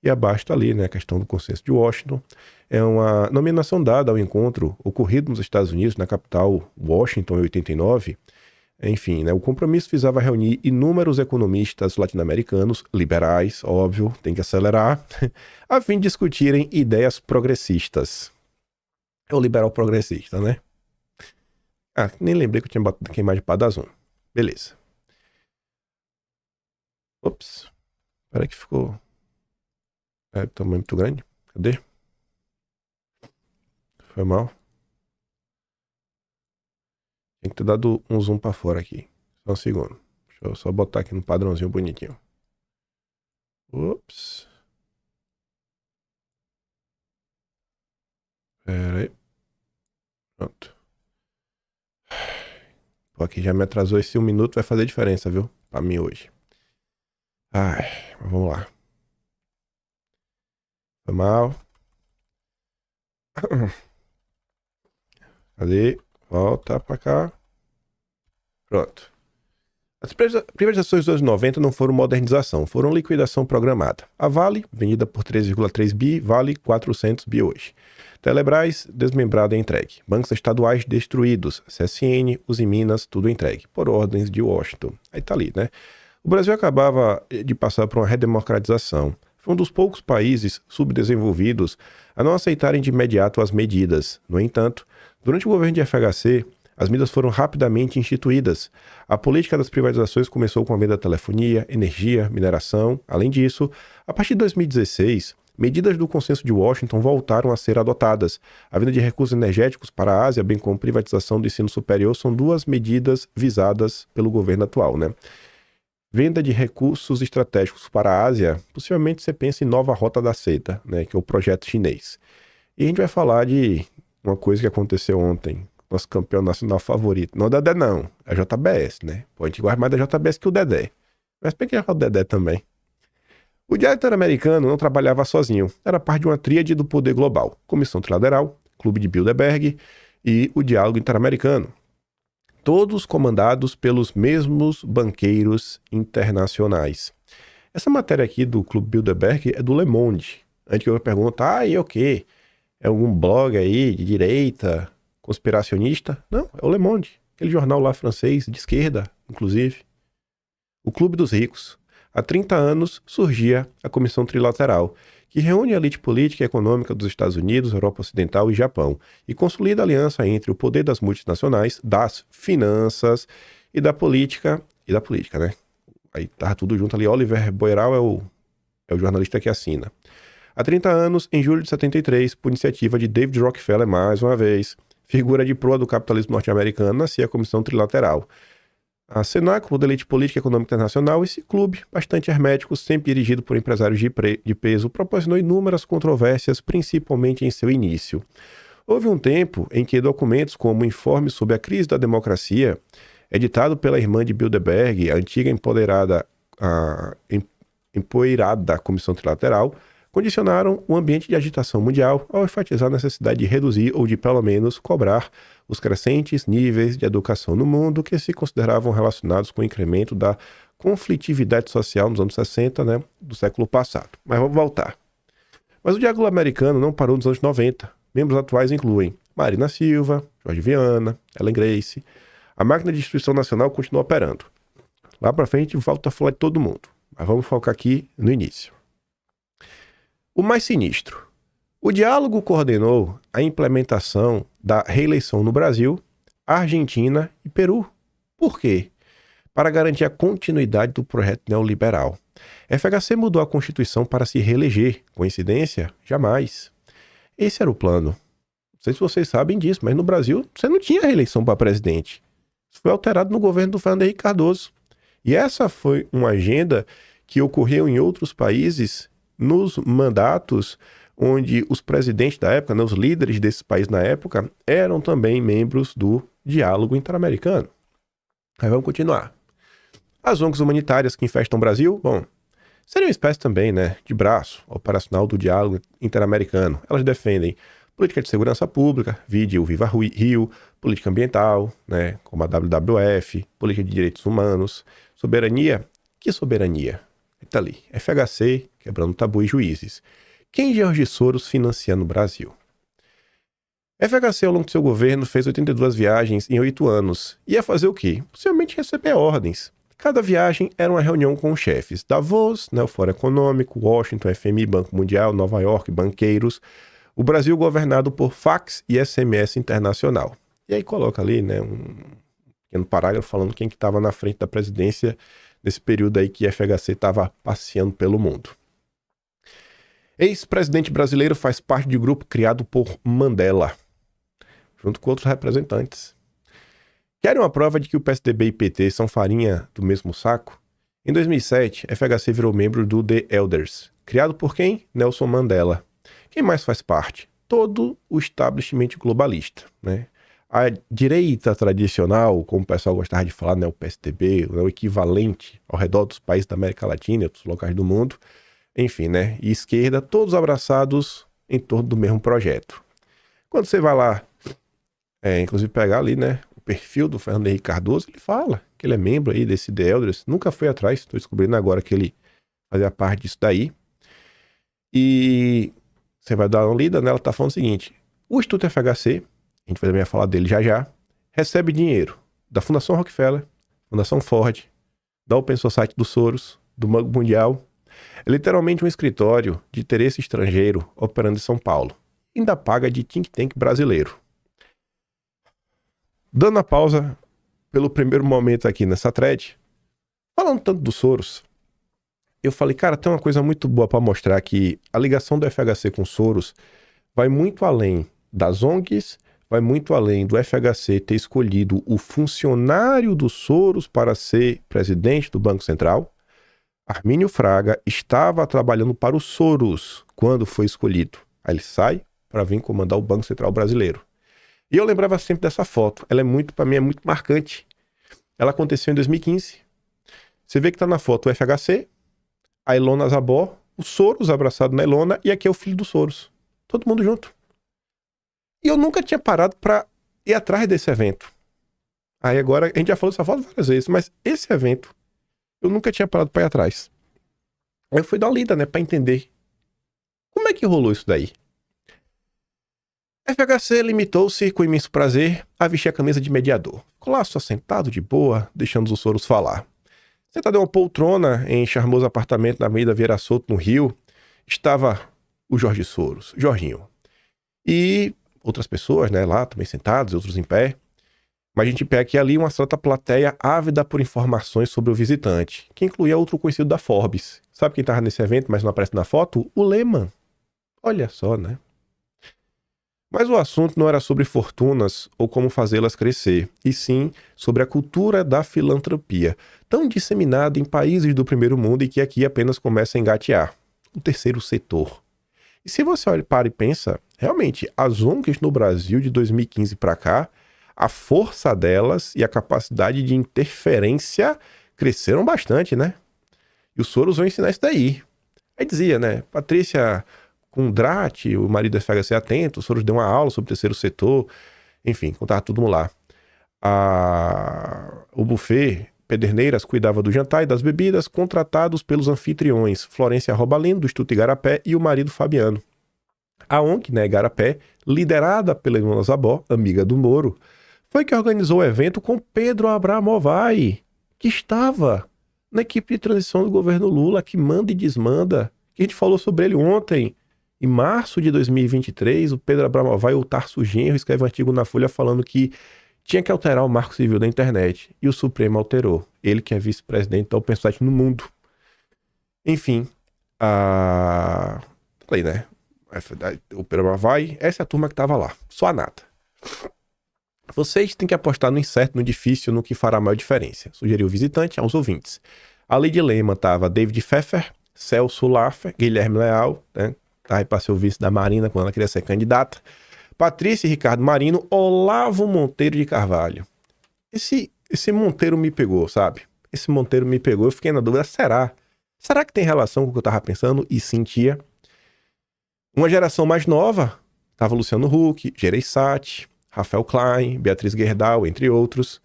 E abaixo está ali, né, a questão do Consenso de Washington. É uma nominação dada ao encontro ocorrido nos Estados Unidos, na capital Washington, em 89. Enfim, né, o compromisso visava reunir inúmeros economistas latino-americanos, liberais, óbvio, tem que acelerar, a fim de discutirem ideias progressistas. É o liberal progressista, né? Ah, nem lembrei que eu tinha queimado de Padazon. Beleza. Ops. Espera que ficou... tamanho muito grande. Cadê? Foi mal. Tem que ter dado um zoom pra fora aqui. Só um segundo. Deixa eu só botar aqui no padrãozinho bonitinho. Ops. Pera aí. Pronto. Pô, aqui já me atrasou esse 1 minuto. Vai fazer diferença, viu? Pra mim hoje. Ai, mas vamos lá. Foi mal. Cadê? Volta pra cá. Pronto. As privatizações dos anos 90 não foram modernização, foram liquidação programada. A Vale, vendida por 3,3 bi, vale 400 bi hoje. Telebrás, desmembrada e entregue. Bancos estaduais destruídos. CSN, Usiminas, tudo entregue. Por ordens de Washington. Aí tá ali, né? O Brasil acabava de passar por uma redemocratização. Foi um dos poucos países subdesenvolvidos a não aceitarem de imediato as medidas. No entanto, durante o governo de FHC, as medidas foram rapidamente instituídas. A política das privatizações começou com a venda de telefonia, energia, mineração. Além disso, a partir de 2016, medidas do Consenso de Washington voltaram a ser adotadas. A venda de recursos energéticos para a Ásia, bem como privatização do ensino superior, são duas medidas visadas pelo governo atual, né? Venda de recursos estratégicos para a Ásia, possivelmente você pensa em Nova Rota da Seda, né, que é o projeto chinês. E a gente vai falar de uma coisa que aconteceu ontem, nosso campeão nacional favorito. Não o Dedé não, é a JBS, né? Pô, a gente gosta mais da JBS que o Dedé. Mas bem que já fala o Dedé também. O Diálogo Interamericano não trabalhava sozinho, era parte de uma tríade do poder global. Comissão Trilateral, Clube de Bilderberg e o Diálogo Interamericano. Todos comandados pelos mesmos banqueiros internacionais. Essa matéria aqui do Clube Bilderberg é do Le Monde. Antes que eu pergunte, e o quê? É algum blog aí de direita, conspiracionista? Não, é o Le Monde, aquele jornal lá francês, de esquerda, inclusive. O Clube dos Ricos. Há 30 anos surgia a Comissão Trilateral, que reúne a elite política e econômica dos Estados Unidos, Europa Ocidental e Japão, e consolida a aliança entre o poder das multinacionais, das finanças e da política, né? Aí tá tudo junto ali. Oliver Boiral é o jornalista que assina. Há 30 anos, em julho de 73, por iniciativa de David Rockefeller, mais uma vez, figura de proa do capitalismo norte-americano, nascia a Comissão Trilateral. A Cenáculo da Elite Política e Econômica Internacional, esse clube, bastante hermético, sempre dirigido por empresários de peso, proporcionou inúmeras controvérsias, principalmente em seu início. Houve um tempo em que documentos como o Informe sobre a Crise da Democracia, editado pela irmã de Bilderberg, a antiga empoeirada Comissão Trilateral, condicionaram o ambiente de agitação mundial ao enfatizar a necessidade de reduzir ou de, pelo menos, cobrar os crescentes níveis de educação no mundo que se consideravam relacionados com o incremento da conflitividade social nos anos 60, né, do século passado. Mas vamos voltar. Mas o diálogo americano não parou nos anos 90. Membros atuais incluem Marina Silva, Jorge Viana, Ellen Grace. A máquina de destruição nacional continua operando. Lá para frente volta a falar de todo mundo. Mas vamos focar aqui no início. O mais sinistro. O diálogo coordenou a implementação da reeleição no Brasil, Argentina e Peru. Por quê? Para garantir a continuidade do projeto neoliberal. FHC mudou a Constituição para se reeleger. Coincidência? Jamais. Esse era o plano. Não sei se vocês sabem disso, mas no Brasil você não tinha reeleição para presidente. Isso foi alterado no governo do Fernando Henrique Cardoso. E essa foi uma agenda que ocorreu em outros países nos mandatos onde os presidentes da época, né, os líderes desses países na época, eram também membros do diálogo interamericano. Aí vamos continuar. As ONGs humanitárias que infestam o Brasil, bom, seria uma espécie também, né, de braço operacional do diálogo interamericano. Elas defendem política de segurança pública, vide o Viva Rio, política ambiental, né, como a WWF, política de direitos humanos, soberania. Que soberania? Está ali, FHC, quebrando tabu e juízes. Quem Jorge Soros financia no Brasil? FHC, ao longo do seu governo, fez 82 viagens em 8 anos. Ia fazer o quê? Possivelmente receber ordens. Cada viagem era uma reunião com chefes. Davos, né, o Fórum Econômico, Washington, FMI, Banco Mundial, Nova York, banqueiros. O Brasil governado por fax e SMS internacional. E aí coloca ali, né, um pequeno parágrafo falando quem que estava na frente da presidência nesse período aí que FHC estava passeando pelo mundo. Ex-presidente brasileiro faz parte de grupo criado por Mandela, junto com outros representantes. Querem uma prova de que o PSDB e PT são farinha do mesmo saco? Em 2007, FHC virou membro do The Elders, criado por quem? Nelson Mandela. Quem mais faz parte? Todo o establishment globalista, né? A direita tradicional, como o pessoal gostava de falar, né, o PSDB, né, o equivalente ao redor dos países da América Latina e outros locais do mundo, enfim, né, e esquerda, todos abraçados em torno do mesmo projeto. Quando você vai lá, inclusive pegar ali, né, o perfil do Fernando Henrique Cardoso, ele fala que ele é membro aí desse The Elders, nunca foi atrás, estou descobrindo agora que ele fazia parte disso daí. E você vai dar uma lida, né, ela está falando o seguinte: o Instituto FHC, a gente vai também falar dele já já, recebe dinheiro da Fundação Rockefeller, Fundação Ford, da Open Society do Soros, do Banco Mundial. É literalmente um escritório de interesse estrangeiro operando em São Paulo. Ainda paga de think tank brasileiro. Dando a pausa pelo primeiro momento aqui nessa thread, falando tanto do Soros, eu falei, cara, tem uma coisa muito boa para mostrar que a ligação do FHC com Soros vai muito além das ONGs, vai muito além do FHC ter escolhido o funcionário do Soros para ser presidente do Banco Central. Armínio Fraga estava trabalhando para o Soros quando foi escolhido. Aí ele sai para vir comandar o Banco Central brasileiro. E eu lembrava sempre dessa foto. Ela para mim, é muito marcante. Ela aconteceu em 2015. Você vê que está na foto o FHC, a Ilona Zabor, o Soros abraçado na Ilona, e aqui é o filho do Soros. Todo mundo junto. E eu nunca tinha parado para ir atrás desse evento. Aí agora, a gente já falou dessa foto várias vezes, mas esse evento eu nunca tinha parado para ir atrás. Aí eu fui dar uma lida, né, para entender como é que rolou isso daí. FHC limitou-se, com imenso prazer, a vestir a camisa de mediador. Ficou lá só sentado de boa, deixando os Soros falar. Sentado em uma poltrona em charmoso apartamento na Avenida Vieira Soto, no Rio, estava o Jorge Soros, Jorginho. E outras pessoas, né, lá também sentados, outros em pé. Mas a gente pega aqui ali uma certa plateia ávida por informações sobre o visitante, que incluía outro conhecido da Forbes. Sabe quem estava nesse evento, mas não aparece na foto? O Lehman. Olha só, né? Mas o assunto não era sobre fortunas ou como fazê-las crescer, e sim sobre a cultura da filantropia, tão disseminada em países do primeiro mundo e que aqui apenas começa a engatear. O terceiro setor. E se você olha, para e pensa, realmente, as ONGs no Brasil de 2015 para cá, a força delas e a capacidade de interferência cresceram bastante, né? E o Soros vai ensinar isso daí. Aí dizia, né? Patrícia Kundrati, o marido da FHC Atento, o Soros deu uma aula sobre o terceiro setor. Enfim, contava tudo lá. O buffet Pederneiras cuidava do jantar e das bebidas, contratados pelos anfitriões Florência Robalino, do Instituto Igarapé, e o marido Fabiano. A ONG, né, Igarapé, liderada pela Ilona Zabor, amiga do Moro, foi que organizou o evento com Pedro Abramovay, que estava na equipe de transição do governo Lula, que manda e desmanda, que a gente falou sobre ele ontem. Em março de 2023, o Pedro Abramovay, o Tarso Genro, escreve um artigo na Folha falando que tinha que alterar o marco civil da internet, e o Supremo alterou. Ele que é vice-presidente da Open Society no mundo. Enfim, falei, né? O programa vai, essa é a turma que tava lá, só a nata. Vocês têm que apostar no incerto, no difícil, no que fará a maior diferença. Sugeriu o visitante aos ouvintes. Ali de Lema tava David Pfeffer, Celso Laffer, Guilherme Leal, né? Tá aí para ser o vice da Marina quando ela queria ser candidata. Patrícia e Ricardo Marino, Olavo Monteiro de Carvalho. Esse Monteiro me pegou, sabe? Esse Monteiro me pegou, eu fiquei na dúvida, será? Será que tem relação com o que eu tava pensando e sentia? Uma geração mais nova, tava Luciano Huck, Gereissati, Rafael Klein, Beatriz Gerdau, entre outros.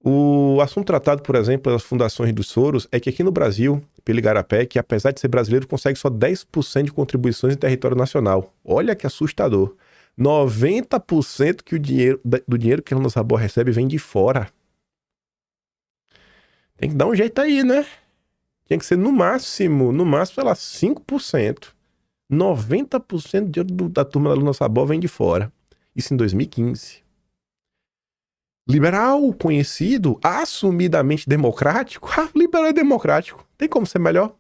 O assunto tratado, por exemplo, pelas fundações dos Soros é que aqui no Brasil, pelo Igarapé, que apesar de ser brasileiro, consegue só 10% de contribuições em território nacional. Olha que assustador. 90% do dinheiro que a Ana Sabor recebe vem de fora. Tem que dar um jeito aí, né? Tinha que ser no máximo, sei lá, 5%. 90% do dinheiro da turma da Luna Sabor vem de fora. Isso em 2015. Liberal, conhecido, assumidamente democrático. Liberal é democrático. Tem como ser melhor?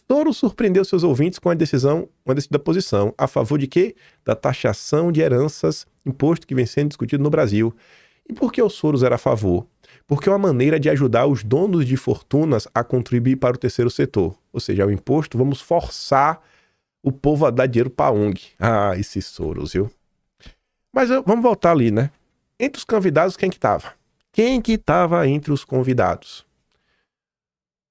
Soros surpreendeu seus ouvintes com uma decisão da posição. A favor de quê? Da taxação de heranças, imposto que vem sendo discutido no Brasil. E por que o Soros era a favor? Porque é uma maneira de ajudar os donos de fortunas a contribuir para o terceiro setor. Ou seja, o imposto, vamos forçar o povo a dar dinheiro para a ONG. Esse Soros, viu? Mas vamos voltar ali, né? Entre os convidados, quem que tava? Quem que tava entre os convidados?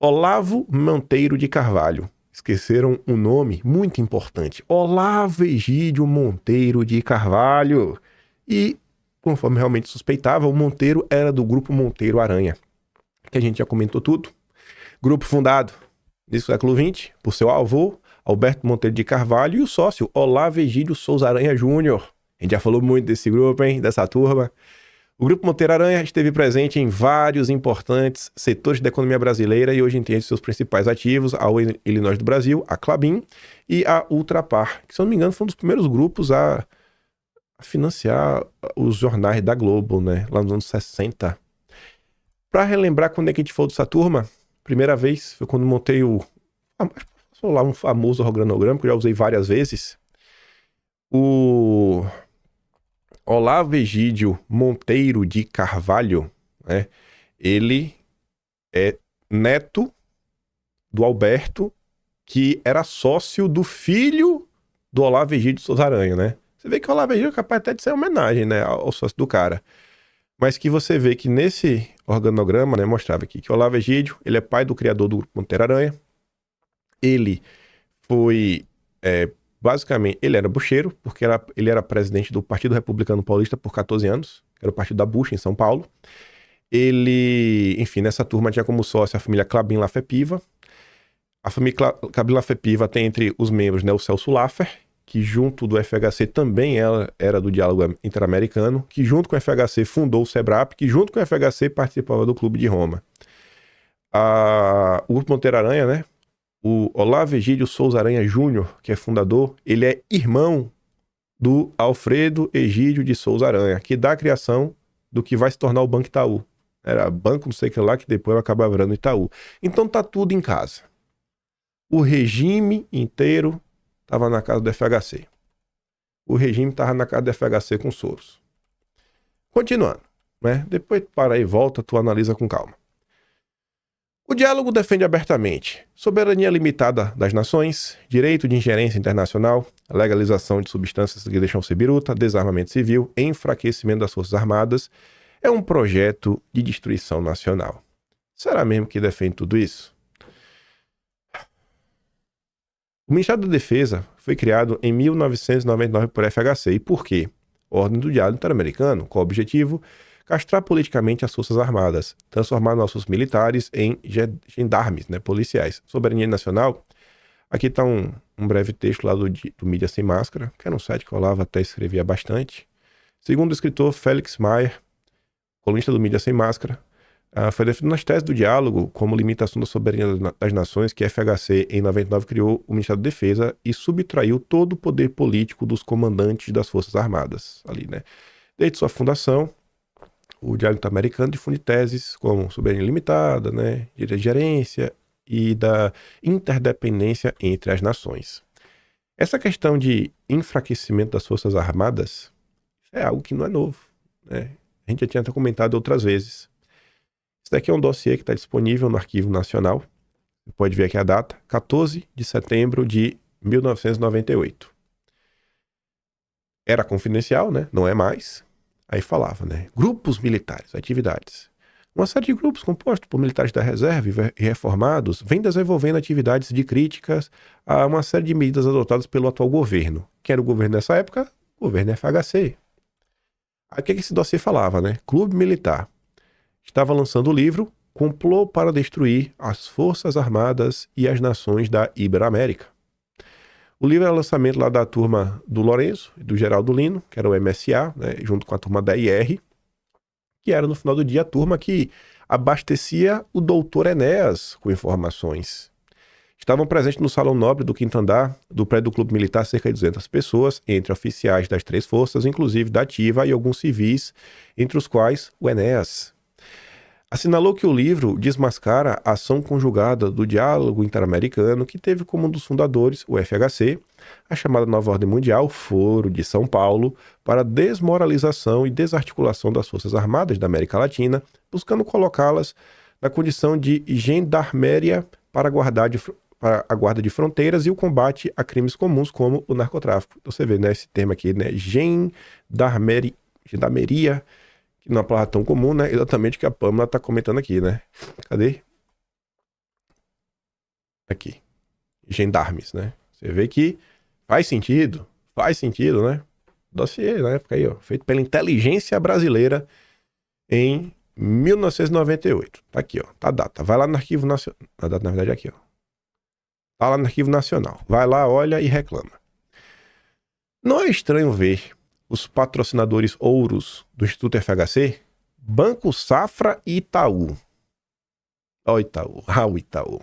Olavo Monteiro de Carvalho. Esqueceram um nome muito importante. Olavo Egídio Monteiro de Carvalho. E, conforme realmente suspeitava, o Monteiro era do grupo Monteiro Aranha, que a gente já comentou tudo. Grupo fundado no século XX por seu avô, Alberto Monteiro de Carvalho, e o sócio Olavo Egídio Souza Aranha Júnior. A gente já falou muito desse grupo, hein? Dessa turma. O Grupo Monteiro Aranha esteve presente em vários importantes setores da economia brasileira e hoje tem seus principais ativos, a Illinois do Brasil, a Klabin e a Ultrapar, que, se eu não me engano, foi um dos primeiros grupos a financiar os jornais da Globo, né? Lá nos anos 60. Para relembrar quando é que a gente falou dessa turma, primeira vez foi quando montei um famoso organograma, que eu já usei várias vezes. O Olavo Egídio Monteiro de Carvalho, né? Ele é neto do Alberto, que era sócio do filho do Olavo Egídio Souza Aranha, né? Você vê que o Olavo Egídio é capaz até de ser homenagem, né, ao sócio do cara. Mas que você vê que nesse organograma, né, mostrava aqui que o Olavo Egídio, ele é pai do criador do Grupo Monteiro Aranha. Ele foi... basicamente, ele era bucheiro, porque ele era presidente do Partido Republicano Paulista por 14 anos, que era o partido da Bucha, em São Paulo. Ele, enfim, nessa turma tinha como sócio a família Klabin Laffer-Piva. A família Klabin Laffer-Piva tem entre os membros, né, o Celso Laffer, que junto do FHC também era do Diálogo Interamericano, que junto com o FHC fundou o SEBRAP, que junto com o FHC participava do Clube de Roma. O Grupo Monteiro Aranha, né? O Olavo Egídio Souza Aranha Júnior, que é fundador, ele é irmão do Alfredo Egídio de Souza Aranha, que dá a criação do que vai se tornar o Banco Itaú. Era banco não sei o que lá, que depois vai acabar virando Itaú. Então tá tudo em casa. O regime inteiro estava na casa do FHC. O regime estava na casa do FHC com Soros. Continuando, né? Depois para aí e volta, tu analisa com calma. O diálogo defende abertamente soberania limitada das nações, direito de ingerência internacional, legalização de substâncias que deixam ser biruta, desarmamento civil, enfraquecimento das Forças Armadas. É um projeto de destruição nacional. Será mesmo que defende tudo isso? O Ministério da Defesa foi criado em 1999 por FHC. E por quê? Ordem do Diálogo Interamericano, com o objetivo castrar politicamente as Forças Armadas, transformar nossos militares em gendarmes, né, policiais. Soberania nacional, aqui está um breve texto lá do Mídia Sem Máscara, que era um site que o Olavo até escrevia bastante. Segundo o escritor Félix Mayer, colunista do Mídia Sem Máscara, foi definido nas teses do diálogo como limitação da soberania das nações que a FHC, em 99, criou o Ministério da Defesa e subtraiu todo o poder político dos comandantes das Forças Armadas, ali, né? Desde sua fundação, o Diálogo Interamericano difunde teses como soberania limitada, né, direito de gerência, e da interdependência entre as nações. Essa questão de enfraquecimento das Forças Armadas é algo que não é novo, né? A gente já tinha até comentado outras vezes. Isso daqui é um dossiê que está disponível no Arquivo Nacional. Você pode ver aqui a data, 14 de setembro de 1998. Era confidencial, né? Não é mais. Aí falava, né? Grupos militares, atividades. Uma série de grupos compostos por militares da reserva e reformados vem desenvolvendo atividades de críticas a uma série de medidas adotadas pelo atual governo. Quem era o governo nessa época? O governo FHC. Aí o que esse dossiê falava, né? Clube Militar estava lançando o livro Complô para Destruir as Forças Armadas e as Nações da Iberoamérica. O livro era lançamento lá da turma do Lourenço e do Geraldo Lino, que era o MSA, né? Junto com a turma da IR, que era no final do dia a turma que abastecia o doutor Enéas com informações. Estavam presentes no Salão Nobre do quinto andar do prédio do Clube Militar cerca de 200 pessoas, entre oficiais das 3 forças, inclusive da ativa, e alguns civis, entre os quais o Enéas. Assinalou que o livro desmascara a ação conjugada do diálogo interamericano que teve como um dos fundadores, o FHC, a chamada Nova Ordem Mundial, Foro de São Paulo, para a desmoralização e desarticulação das Forças Armadas da América Latina, buscando colocá-las na condição de gendarmeria para a guarda de fronteiras e o combate a crimes comuns como o narcotráfico. Então você vê, né, esse termo aqui, né, gendarmeria, que não é uma palavra tão comum, né? Exatamente o que a Pâmela está comentando aqui, né? Cadê? Aqui. Gendarmes, né? Você vê que faz sentido, né? Dossiê na época aí, ó, feito pela inteligência brasileira em 1998. Tá aqui, ó, tá a data. Vai lá no Arquivo Nacional. A data, na verdade, é aqui, ó. Tá lá no Arquivo Nacional. Vai lá, olha e reclama. Não é estranho ver os patrocinadores ouros do Instituto FHC, Banco Safra e Itaú. Ó, Itaú, o Itaú.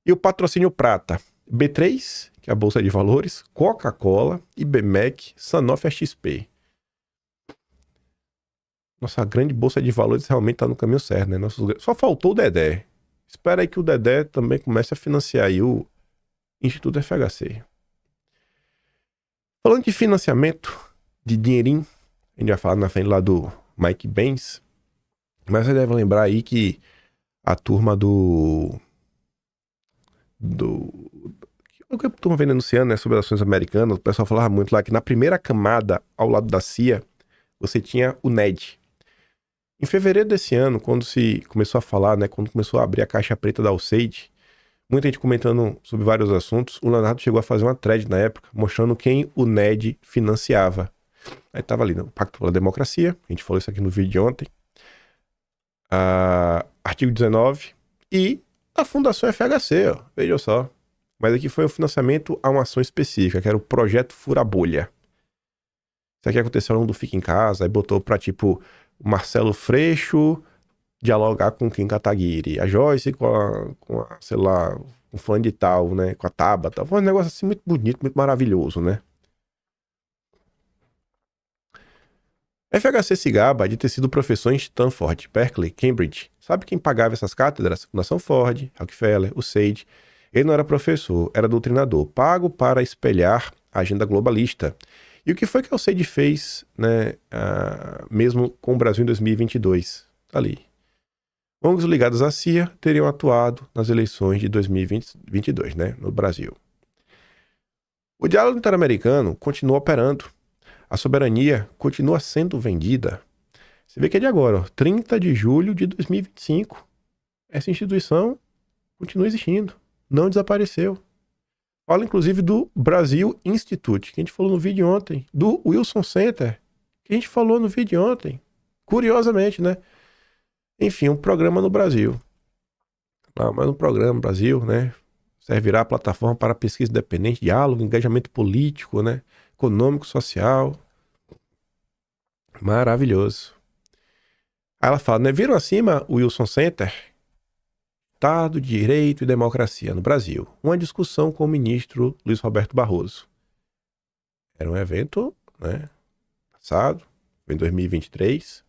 E o patrocínio prata, B3, que é a Bolsa de Valores, Coca-Cola, IBMEC, Sanofi XP. Nossa grande Bolsa de Valores realmente está no caminho certo, né? Só faltou o Dedé. Espera aí que o Dedé também comece a financiar aí o Instituto FHC. Falando de financiamento, de dinheirinho, a gente vai falar na frente lá do Mike Benz, mas você deve lembrar aí que a turma o que a turma vem denunciando, né, sobre ações americanas, o pessoal falava muito lá que na primeira camada, ao lado da CIA, você tinha o NED. Em fevereiro desse ano, quando se começou a falar, né, quando começou a abrir a caixa preta da USAID, muita gente comentando sobre vários assuntos, o Leonardo chegou a fazer uma thread na época, mostrando quem o NED financiava. Aí tava ali, né, o Pacto pela Democracia, a gente falou isso aqui no vídeo de ontem, artigo 19, e a Fundação FHC, ó, veja só. Mas aqui foi um financiamento a uma ação específica, que era o Projeto Fura Bolha. Isso aqui aconteceu ao longo do Fica em Casa, aí botou pra, tipo, o Marcelo Freixo dialogar com o Kim Kataguiri, a Joyce com a sei lá, um fã de tal, né, com a Tabata. Foi um negócio assim muito bonito, muito maravilhoso, né? FHC se gaba de ter sido professor em Stanford, Berkeley, Cambridge. Sabe quem pagava essas cátedras? Fundação Ford, Rockefeller, o SAID. Ele não era professor, era doutrinador, pago para espelhar a agenda globalista. E o que foi que o SAID fez, né, mesmo com o Brasil em 2022? Ali. ONGs ligadas à CIA teriam atuado nas eleições de 2022, né, no Brasil. O diálogo interamericano continua operando. A soberania continua sendo vendida. Você vê que é de agora, ó, 30 de julho de 2025. Essa instituição continua existindo, não desapareceu. Fala inclusive do Brasil Institute, que a gente falou no vídeo ontem, do Wilson Center, que a gente falou no vídeo ontem. Curiosamente, né? Enfim, um programa no Brasil. Mais um programa no Brasil, né? Servirá a plataforma para pesquisa independente, diálogo, engajamento político, né? Econômico, social. Maravilhoso. Aí ela fala, né? Viram acima o Wilson Center? Estado, Direito e Democracia no Brasil. Uma discussão com o ministro Luiz Roberto Barroso. Era um evento, né? Passado, em 2023.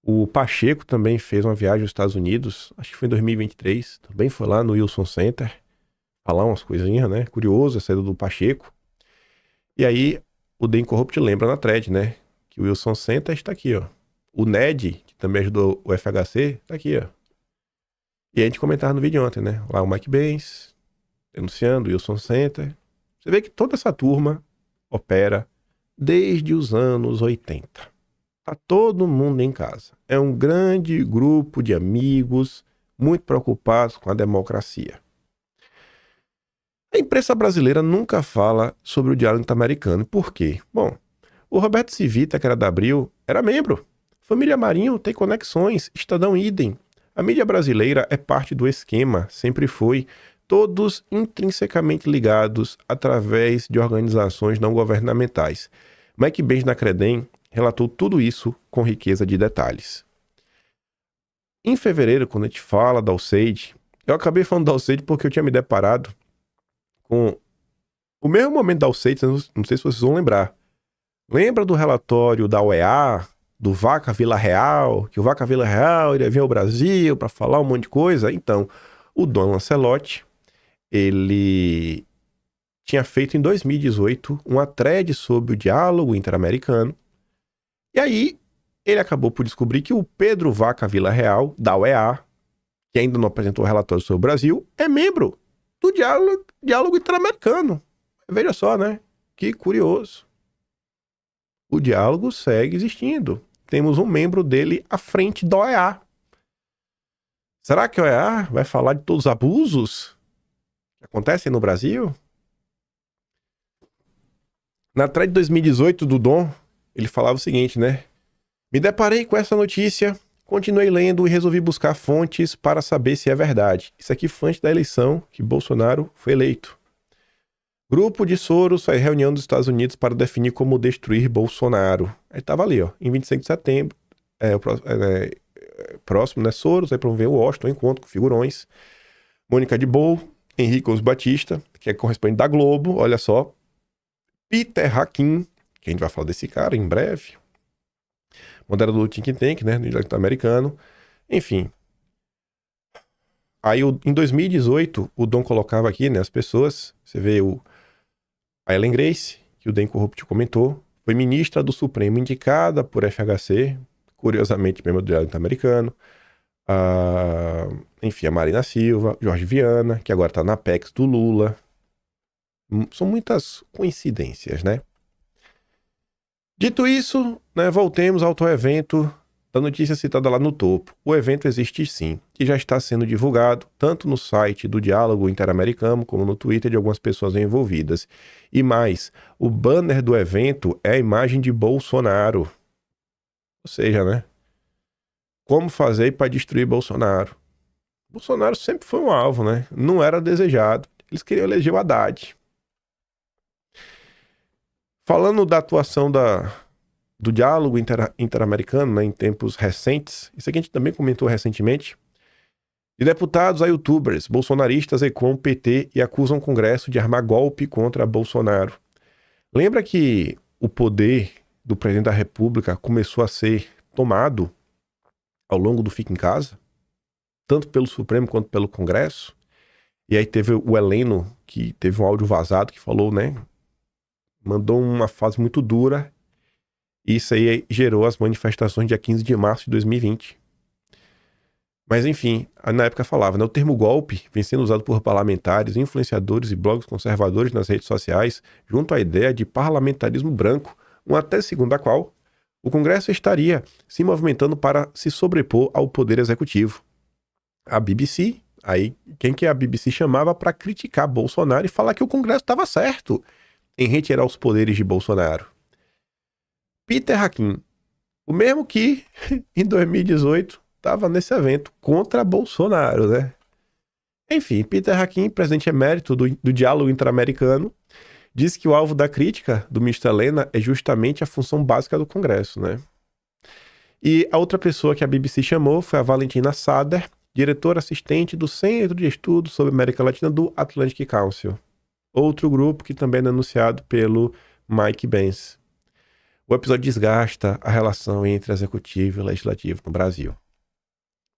O Pacheco também fez uma viagem aos Estados Unidos, acho que foi em 2023, também foi lá no Wilson Center, falar umas coisinhas, né? Curioso a saída do Pacheco. E aí, o The Incorrupt lembra na thread, né? Que o Wilson Center está aqui, ó. O Ned, que também ajudou o FHC, está aqui, ó. E a gente comentava no vídeo ontem, né? Lá o Mike Benz, denunciando o Wilson Center. Você vê que toda essa turma opera desde os anos 80. Tá todo mundo em casa. É um grande grupo de amigos muito preocupados com a democracia. A imprensa brasileira nunca fala sobre o diálogo interamericano. Por quê? Bom, o Roberto Civita, que era da Abril, era membro. Família Marinho tem conexões, Estadão idem. A mídia brasileira é parte do esquema, sempre foi. Todos intrinsecamente ligados através de organizações não governamentais. Mike Benz na Credem relatou tudo isso com riqueza de detalhes. Em fevereiro, quando a gente fala da Alceide, eu acabei falando da Alceide porque eu tinha me deparado com o mesmo momento da Alceide, não sei se vocês vão lembrar. Lembra do relatório da OEA, do Vaca Vila Real, que o Vaca Vila Real iria vir ao Brasil para falar um monte de coisa? Então, o Don Lancelotti, ele tinha feito em 2018 uma thread sobre o diálogo interamericano. E aí, ele acabou por descobrir que o Pedro Vaca Vila Real, da OEA, que ainda não apresentou relatório sobre o Brasil, é membro do diálogo interamericano. Veja só, né? Que curioso. O diálogo segue existindo. Temos um membro dele à frente da OEA. Será que a OEA vai falar de todos os abusos que acontecem no Brasil? Na thread de 2018 do Dom, ele falava o seguinte, né? Me deparei com essa notícia, continuei lendo e resolvi buscar fontes para saber se é verdade. Isso aqui foi antes da eleição que Bolsonaro foi eleito. Grupo de Soros faz reunião dos Estados Unidos para definir como destruir Bolsonaro. Aí tava ali, ó, em 25 de setembro, próximo, né? Soros vai promover o Washington, encontro com figurões. Mônica de Boll, Henrique Os Batista, que é correspondente da Globo, olha só. Peter Hakim, que a gente vai falar desse cara em breve. Moderador do Think Tank, né? No direito americano. Enfim. Aí, em 2018, o Dom colocava aqui, né? As pessoas. Você vê a Ellen Grace, que o The Incorrupt comentou. Foi ministra do Supremo indicada por FHC. Curiosamente, membro do direito americano. Enfim, a Marina Silva. Jorge Viana, que agora está na Apex do Lula. São muitas coincidências, né? Dito isso, né, voltemos ao tal evento da notícia citada lá no topo. O evento existe sim, e já está sendo divulgado tanto no site do Diálogo Interamericano como no Twitter de algumas pessoas envolvidas. E mais, o banner do evento é a imagem de Bolsonaro. Ou seja, né? Como fazer para destruir Bolsonaro? Bolsonaro sempre foi um alvo, né? Não era desejado. Eles queriam eleger o Haddad. Falando da atuação do diálogo interamericano, né, em tempos recentes, isso aqui a gente também comentou recentemente, de deputados a youtubers, bolsonaristas ecom PT e acusam o Congresso de armar golpe contra Bolsonaro. Lembra que o poder do presidente da República começou a ser tomado ao longo do Fica em Casa, tanto pelo Supremo quanto pelo Congresso? E aí teve o Heleno, que teve um áudio vazado que falou, né? Mandou uma fase muito dura. E isso aí gerou as manifestações dia 15 de março de 2020. Mas enfim, na época falava, né? O termo golpe vem sendo usado por parlamentares, influenciadores e blogs conservadores nas redes sociais, junto à ideia de parlamentarismo branco, uma tese segundo a qual o Congresso estaria se movimentando para se sobrepor ao poder executivo. A BBC, aí quem que a BBC chamava para criticar Bolsonaro e falar que o Congresso estava certo em retirar os poderes de Bolsonaro. Peter Hakim, o mesmo que em 2018 estava nesse evento contra Bolsonaro, né? Enfim, Peter Hakim, presidente emérito do Diálogo Interamericano, disse que o alvo da crítica do ministro Helena é justamente a função básica do Congresso, né? E a outra pessoa que a BBC chamou foi a Valentina Sader, diretora assistente do Centro de Estudos sobre América Latina do Atlantic Council. Outro grupo que também é denunciado pelo Mike Benz. O episódio desgasta a relação entre executivo e legislativo no Brasil.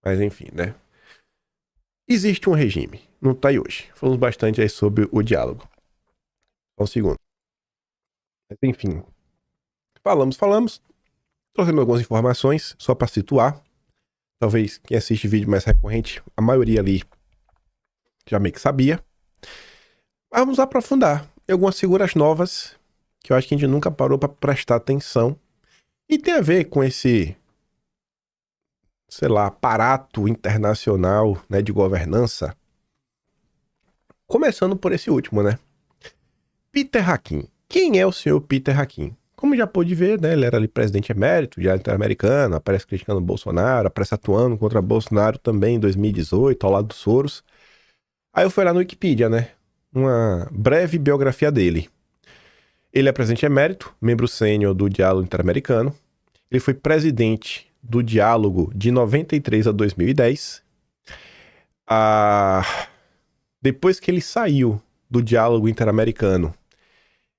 Mas enfim, né? Existe um regime, não tá aí hoje. Falamos bastante aí sobre o diálogo. Só um segundo. Mas, enfim. Falamos. Trouxemos algumas informações, só para situar. Talvez quem assiste vídeo mais recorrente, a maioria ali já meio que sabia. Mas vamos aprofundar. Tem algumas figuras novas que eu acho que a gente nunca parou para prestar atenção. E tem a ver com esse, sei lá, aparato internacional, né, de governança. Começando por esse último, né? Peter Hakim. Quem é o senhor Peter Hakim? Como já pôde ver, né, ele era ali presidente emérito, já interamericano, aparece criticando o Bolsonaro, aparece atuando contra Bolsonaro também em 2018, ao lado do Soros. Aí eu fui lá no Wikipedia, né? Uma breve biografia dele. Ele é presidente emérito, membro sênior do Diálogo Interamericano. Ele foi presidente do Diálogo de 93 a 2010. Depois que ele saiu do Diálogo Interamericano,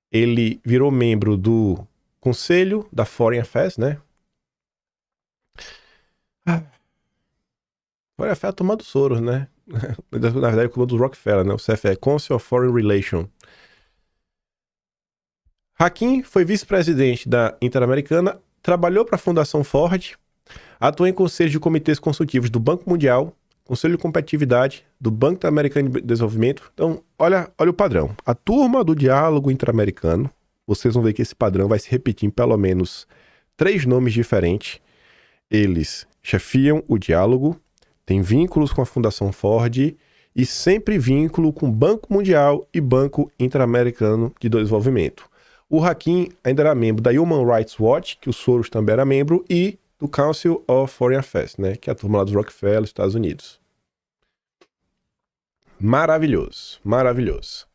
ele virou membro do Conselho da Foreign Affairs, né? Foreign Affairs é a turma do Soros, né? Na verdade, é a turma do Rockefeller, né? O CFE, Council of Foreign Relations. Hakim foi vice-presidente da Interamericana, trabalhou para a Fundação Ford, atuou em conselhos de comitês consultivos do Banco Mundial, Conselho de Competitividade, do Banco Interamericano de Desenvolvimento. Então, olha o padrão. A turma do Diálogo Interamericano, vocês vão ver que esse padrão vai se repetir em pelo menos 3 nomes diferentes. Eles chefiam o diálogo, têm vínculos com a Fundação Ford e sempre vínculo com o Banco Mundial e Banco Interamericano de Desenvolvimento. O Hakim ainda era membro da Human Rights Watch, que o Soros também era membro, e do Council of Foreign Affairs, né, que é a turma lá dos Rockefeller, Estados Unidos. Maravilhoso, maravilhoso.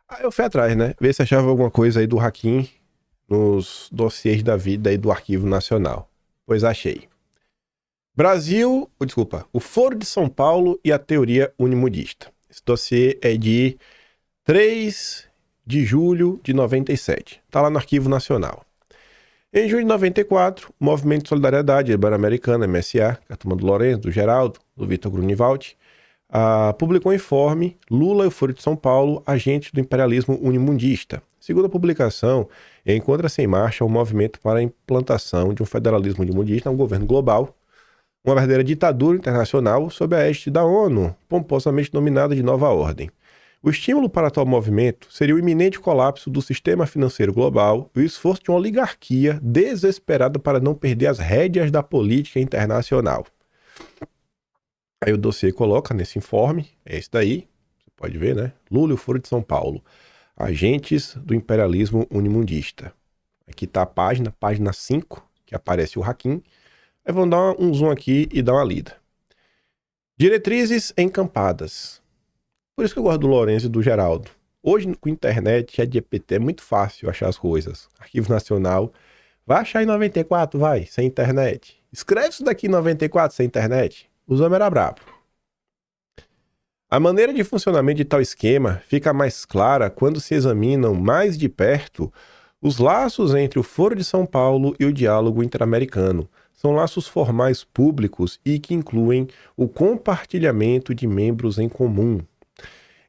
Aí eu fui atrás, né, ver se achava alguma coisa aí do Hakim nos dossiês da vida aí do Arquivo Nacional. Pois achei. O Foro de São Paulo e a Teoria Unimundista. Esse dossiê é de 3 de julho de 97. Tá lá no Arquivo Nacional. Em junho de 94, o Movimento de Solidariedade Ibero-Americana, MSA, que é a turma do Lourenço, do Geraldo, do Vitor Grunewald, publicou um informe Lula e o Foro de São Paulo, agentes do imperialismo unimundista. Segundo a publicação, encontra-se em marcha um movimento para a implantação de um federalismo unimundista, um governo global, uma verdadeira ditadura internacional sob a égide da ONU, pomposamente denominada de Nova Ordem. O estímulo para tal movimento seria o iminente colapso do sistema financeiro global e o esforço de uma oligarquia desesperada para não perder as rédeas da política internacional. Aí o dossiê coloca nesse informe, é esse daí, você pode ver, né? Lula e o Foro de São Paulo, agentes do imperialismo unimundista. Aqui está a página 5, que aparece o Hakim. Aí vamos dar um zoom aqui e dar uma lida. Diretrizes encampadas. Por isso que eu gosto do Lourenço e do Geraldo. Hoje, com internet, ChatGPT, é muito fácil achar as coisas. Arquivo Nacional. Vai achar em 94, vai, sem internet. Escreve isso daqui em 94, sem internet. O homem era brabo. A maneira de funcionamento de tal esquema fica mais clara quando se examinam mais de perto os laços entre o Foro de São Paulo e o Diálogo Interamericano. São laços formais públicos e que incluem o compartilhamento de membros em comum.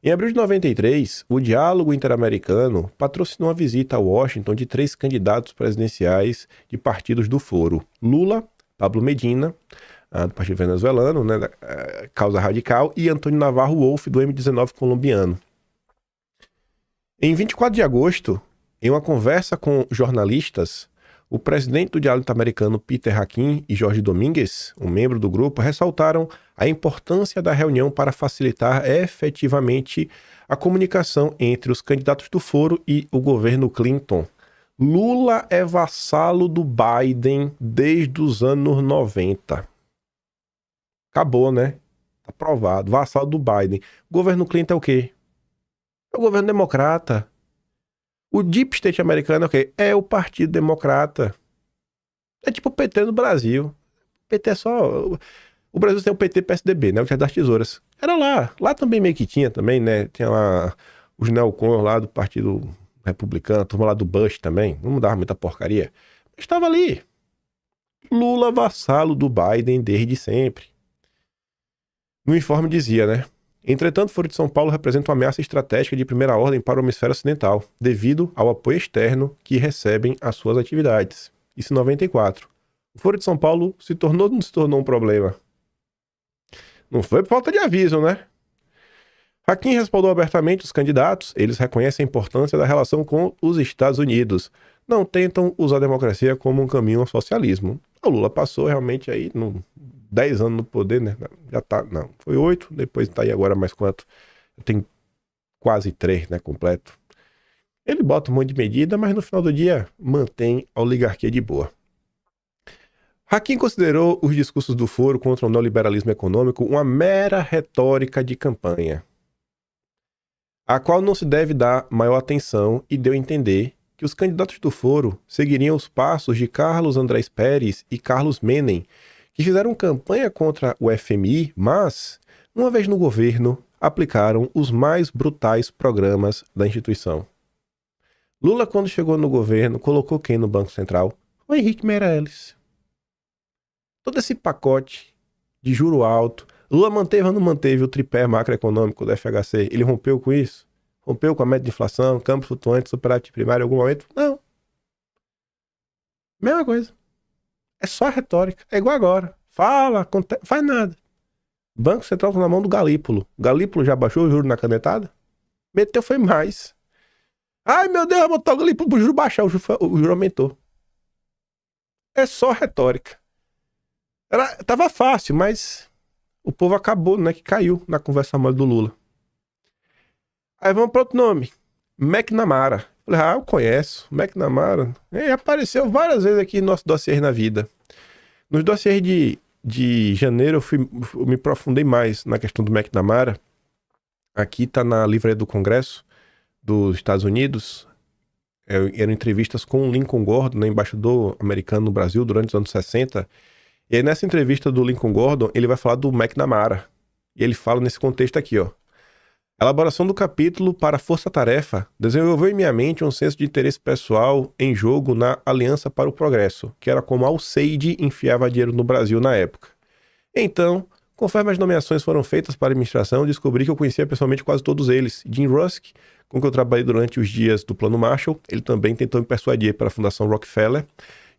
Em abril de 93, o Diálogo Interamericano patrocinou a visita a Washington de 3 candidatos presidenciais de partidos do Foro: Lula, Pablo Medina, do Partido Venezuelano, né, da Causa Radical, e Antônio Navarro Wolff, do M19 colombiano. Em 24 de agosto, em uma conversa com jornalistas, o presidente do Diálogo Interamericano, Peter Hakim, e Jorge Domingues, um membro do grupo, ressaltaram a importância da reunião para facilitar efetivamente a comunicação entre os candidatos do Foro e o governo Clinton. Lula é vassalo do Biden desde os anos 90. Acabou, né? Tá provado. Vassalo do Biden. O governo Clinton é o quê? É o governo democrata. O Deep State americano é o quê? É o Partido Democrata. É tipo o PT no Brasil. O PT é só... O Brasil tem o PT PSDB, né? O Teatro das Tesouras. Era lá. Lá também meio que tinha também, né? Tinha lá os neocons lá do Partido republicana, a turma lá do Bush também, não mudava muita porcaria, mas estava ali. Lula vassalo do Biden desde sempre. No informe dizia, né? Entretanto, o Foro de São Paulo representa uma ameaça estratégica de primeira ordem para o hemisfério ocidental, devido ao apoio externo que recebem às suas atividades. Isso em 94. O Foro de São Paulo não se tornou um problema. Não foi por falta de aviso, né? Fachin respaldou abertamente os candidatos, eles reconhecem a importância da relação com os Estados Unidos. Não tentam usar a democracia como um caminho ao socialismo. O Lula passou realmente aí 10 anos no poder, né? Já tá, não, foi 8, depois tá aí agora mais quanto? Tem quase 3, né, completo. Ele bota um monte de medida, mas no final do dia mantém a oligarquia de boa. Fachin considerou os discursos do Foro contra o neoliberalismo econômico uma mera retórica de campanha, a qual não se deve dar maior atenção, e deu a entender que os candidatos do Foro seguiriam os passos de Carlos Andrés Pérez e Carlos Menem, que fizeram campanha contra o FMI, mas, uma vez no governo, aplicaram os mais brutais programas da instituição. Lula, quando chegou no governo, colocou quem no Banco Central? O Henrique Meirelles. Todo esse pacote de juro alto, Lula manteve ou não manteve o tripé macroeconômico do FHC? Ele rompeu com isso? Rompeu com a meta de inflação, câmbio flutuante, superávit primário em algum momento? Não. Mesma coisa. É só retórica. É igual agora. Fala, faz nada. Banco Central tá na mão do Galípolo. Galípolo já baixou o juro na canetada? Meteu foi mais. Ai, meu Deus, vai botar o Galípolo pro juro baixar. O juro aumentou. É só retórica. Tava fácil, mas o povo acabou, né? Que caiu na conversa mole do Lula. Aí vamos para outro nome. McNamara. Falei, eu conheço. McNamara. Apareceu várias vezes aqui no nosso dossiê na vida. Nos dossiês de janeiro eu me aprofundei mais na questão do McNamara. Aqui tá na livraria do Congresso dos Estados Unidos. Eram entrevistas com o Lincoln Gordon, né, embaixador americano no Brasil durante os anos 60. E aí nessa entrevista do Lincoln Gordon, ele vai falar do McNamara. E ele fala nesse contexto aqui, ó. A elaboração do capítulo para a Força-Tarefa desenvolveu em minha mente um senso de interesse pessoal em jogo na Aliança para o Progresso, que era como a USAID enfiava dinheiro no Brasil na época. Então, conforme as nomeações foram feitas para a administração, descobri que eu conhecia pessoalmente quase todos eles. Jim Rusk, com quem eu trabalhei durante os dias do Plano Marshall, ele também tentou me persuadir para a Fundação Rockefeller.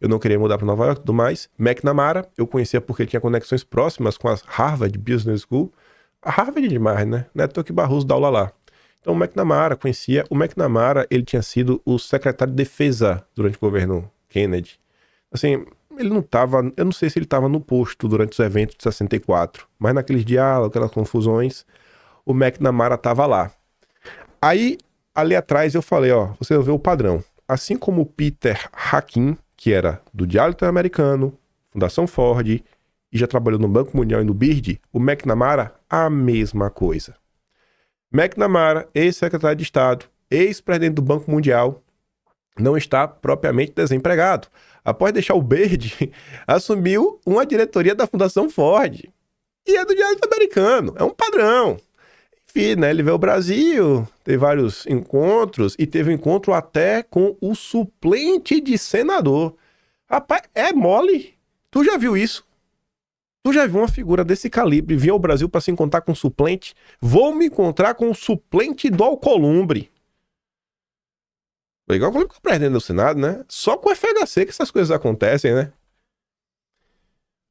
Eu não queria mudar para Nova York e tudo mais. McNamara, eu conhecia porque ele tinha conexões próximas com a Harvard Business School. A Harvard é demais, né? Neto que Barroso dá aula lá. Então o McNamara conhecia. O McNamara, ele tinha sido o secretário de defesa durante o governo Kennedy. Assim, ele não estava... Eu não sei se ele estava no posto durante os eventos de 64. Mas naqueles diálogos, aquelas confusões, o McNamara estava lá. Aí, ali atrás eu falei, ó, você vê o padrão. Assim como o Peter Fachin, que era do Diálogo Interamericano, Fundação Ford, e já trabalhou no Banco Mundial e no BIRD, o McNamara, a mesma coisa. McNamara, ex-secretário de Estado, ex-presidente do Banco Mundial, não está propriamente desempregado. Após deixar o BIRD, assumiu uma diretoria da Fundação Ford. E é do Diálogo Interamericano, é um padrão. Enfim, né, ele veio ao Brasil, teve vários encontros, e teve um encontro até com o suplente de senador. Rapaz, é mole. Tu já viu isso? Tu já viu uma figura desse calibre vir ao Brasil para se encontrar com um suplente? Vou me encontrar com o suplente do Alcolumbre. Igual o Alcolumbre que presidente do Senado, né? Só com o FHC que essas coisas acontecem, né?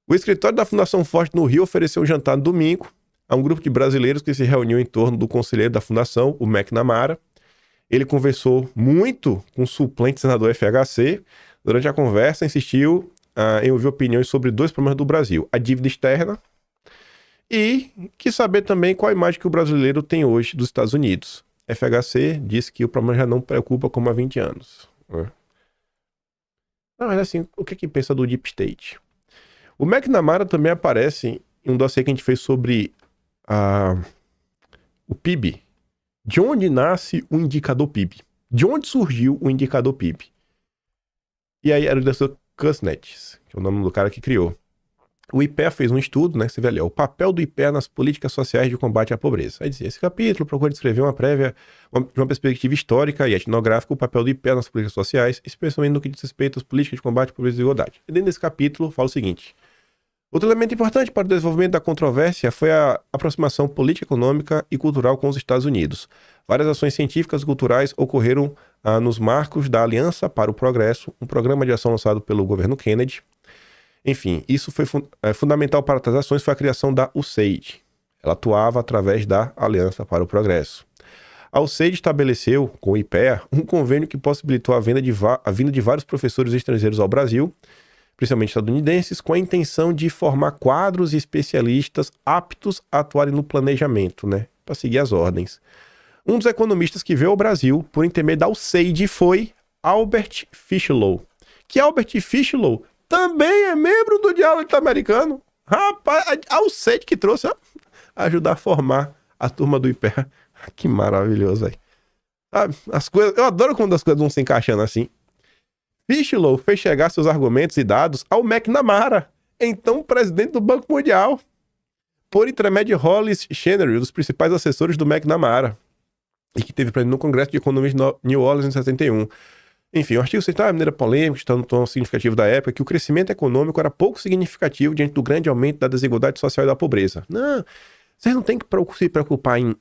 O escritório da Fundação Ford no Rio ofereceu um jantar no domingo a um grupo de brasileiros que se reuniu em torno do conselheiro da fundação, o McNamara. Ele conversou muito com o suplente senador FHC. Durante a conversa, insistiu em ouvir opiniões sobre 2 problemas do Brasil: a dívida externa e quis saber também qual a imagem que o brasileiro tem hoje dos Estados Unidos. FHC disse que o problema já não preocupa como há 20 anos. Né? Não, mas assim, o que pensa do Deep State? O McNamara também aparece em um dossiê que a gente fez sobre o PIB. De onde nasce o indicador PIB? De onde surgiu o indicador PIB? E aí era o dossiê Kuznets, que é o nome do cara que criou. o IPEA fez um estudo, né? Você vê ali, ó, o papel do IPEA nas políticas sociais de combate à pobreza. Aí dizia, esse capítulo procura descrever de uma perspectiva histórica e etnográfica, o papel do IPEA nas políticas sociais, especialmente no que diz respeito às políticas de combate à pobreza e desigualdade. E dentro desse capítulo, fala o seguinte: outro elemento importante para o desenvolvimento da controvérsia foi a aproximação política, econômica e cultural com os Estados Unidos. Várias ações científicas e culturais ocorreram nos marcos da Aliança para o Progresso, um programa de ação lançado pelo governo Kennedy. Enfim, isso foi fundamental para as ações, foi a criação da USAID. Ela atuava através da Aliança para o Progresso. A USAID estabeleceu, com o IPEA, um convênio que possibilitou a vinda de vários professores estrangeiros ao Brasil, principalmente estadunidenses, com a intenção de formar quadros e especialistas aptos a atuarem no planejamento, né, para seguir as ordens. Um dos economistas que veio ao Brasil por intermédio da USAID foi Albert Fischlow, que Albert Fischlow também é membro do Diálogo Interamericano. Rapaz, a USAID que trouxe a ajudar a formar a turma do IPEA. Que maravilhoso aí. Sabe, as coisas, eu adoro quando as coisas vão se encaixando assim. Fischlow fez chegar seus argumentos e dados ao McNamara, então presidente do Banco Mundial, por intermédio de Hollis Chenery, um dos principais assessores do McNamara, e que teve presente no Congresso de Economia de New Orleans em 71. Enfim, o artigo citava de maneira polêmica, está no tom significativo da época, que o crescimento econômico era pouco significativo diante do grande aumento da desigualdade social e da pobreza. Não, vocês não têm que se preocupar em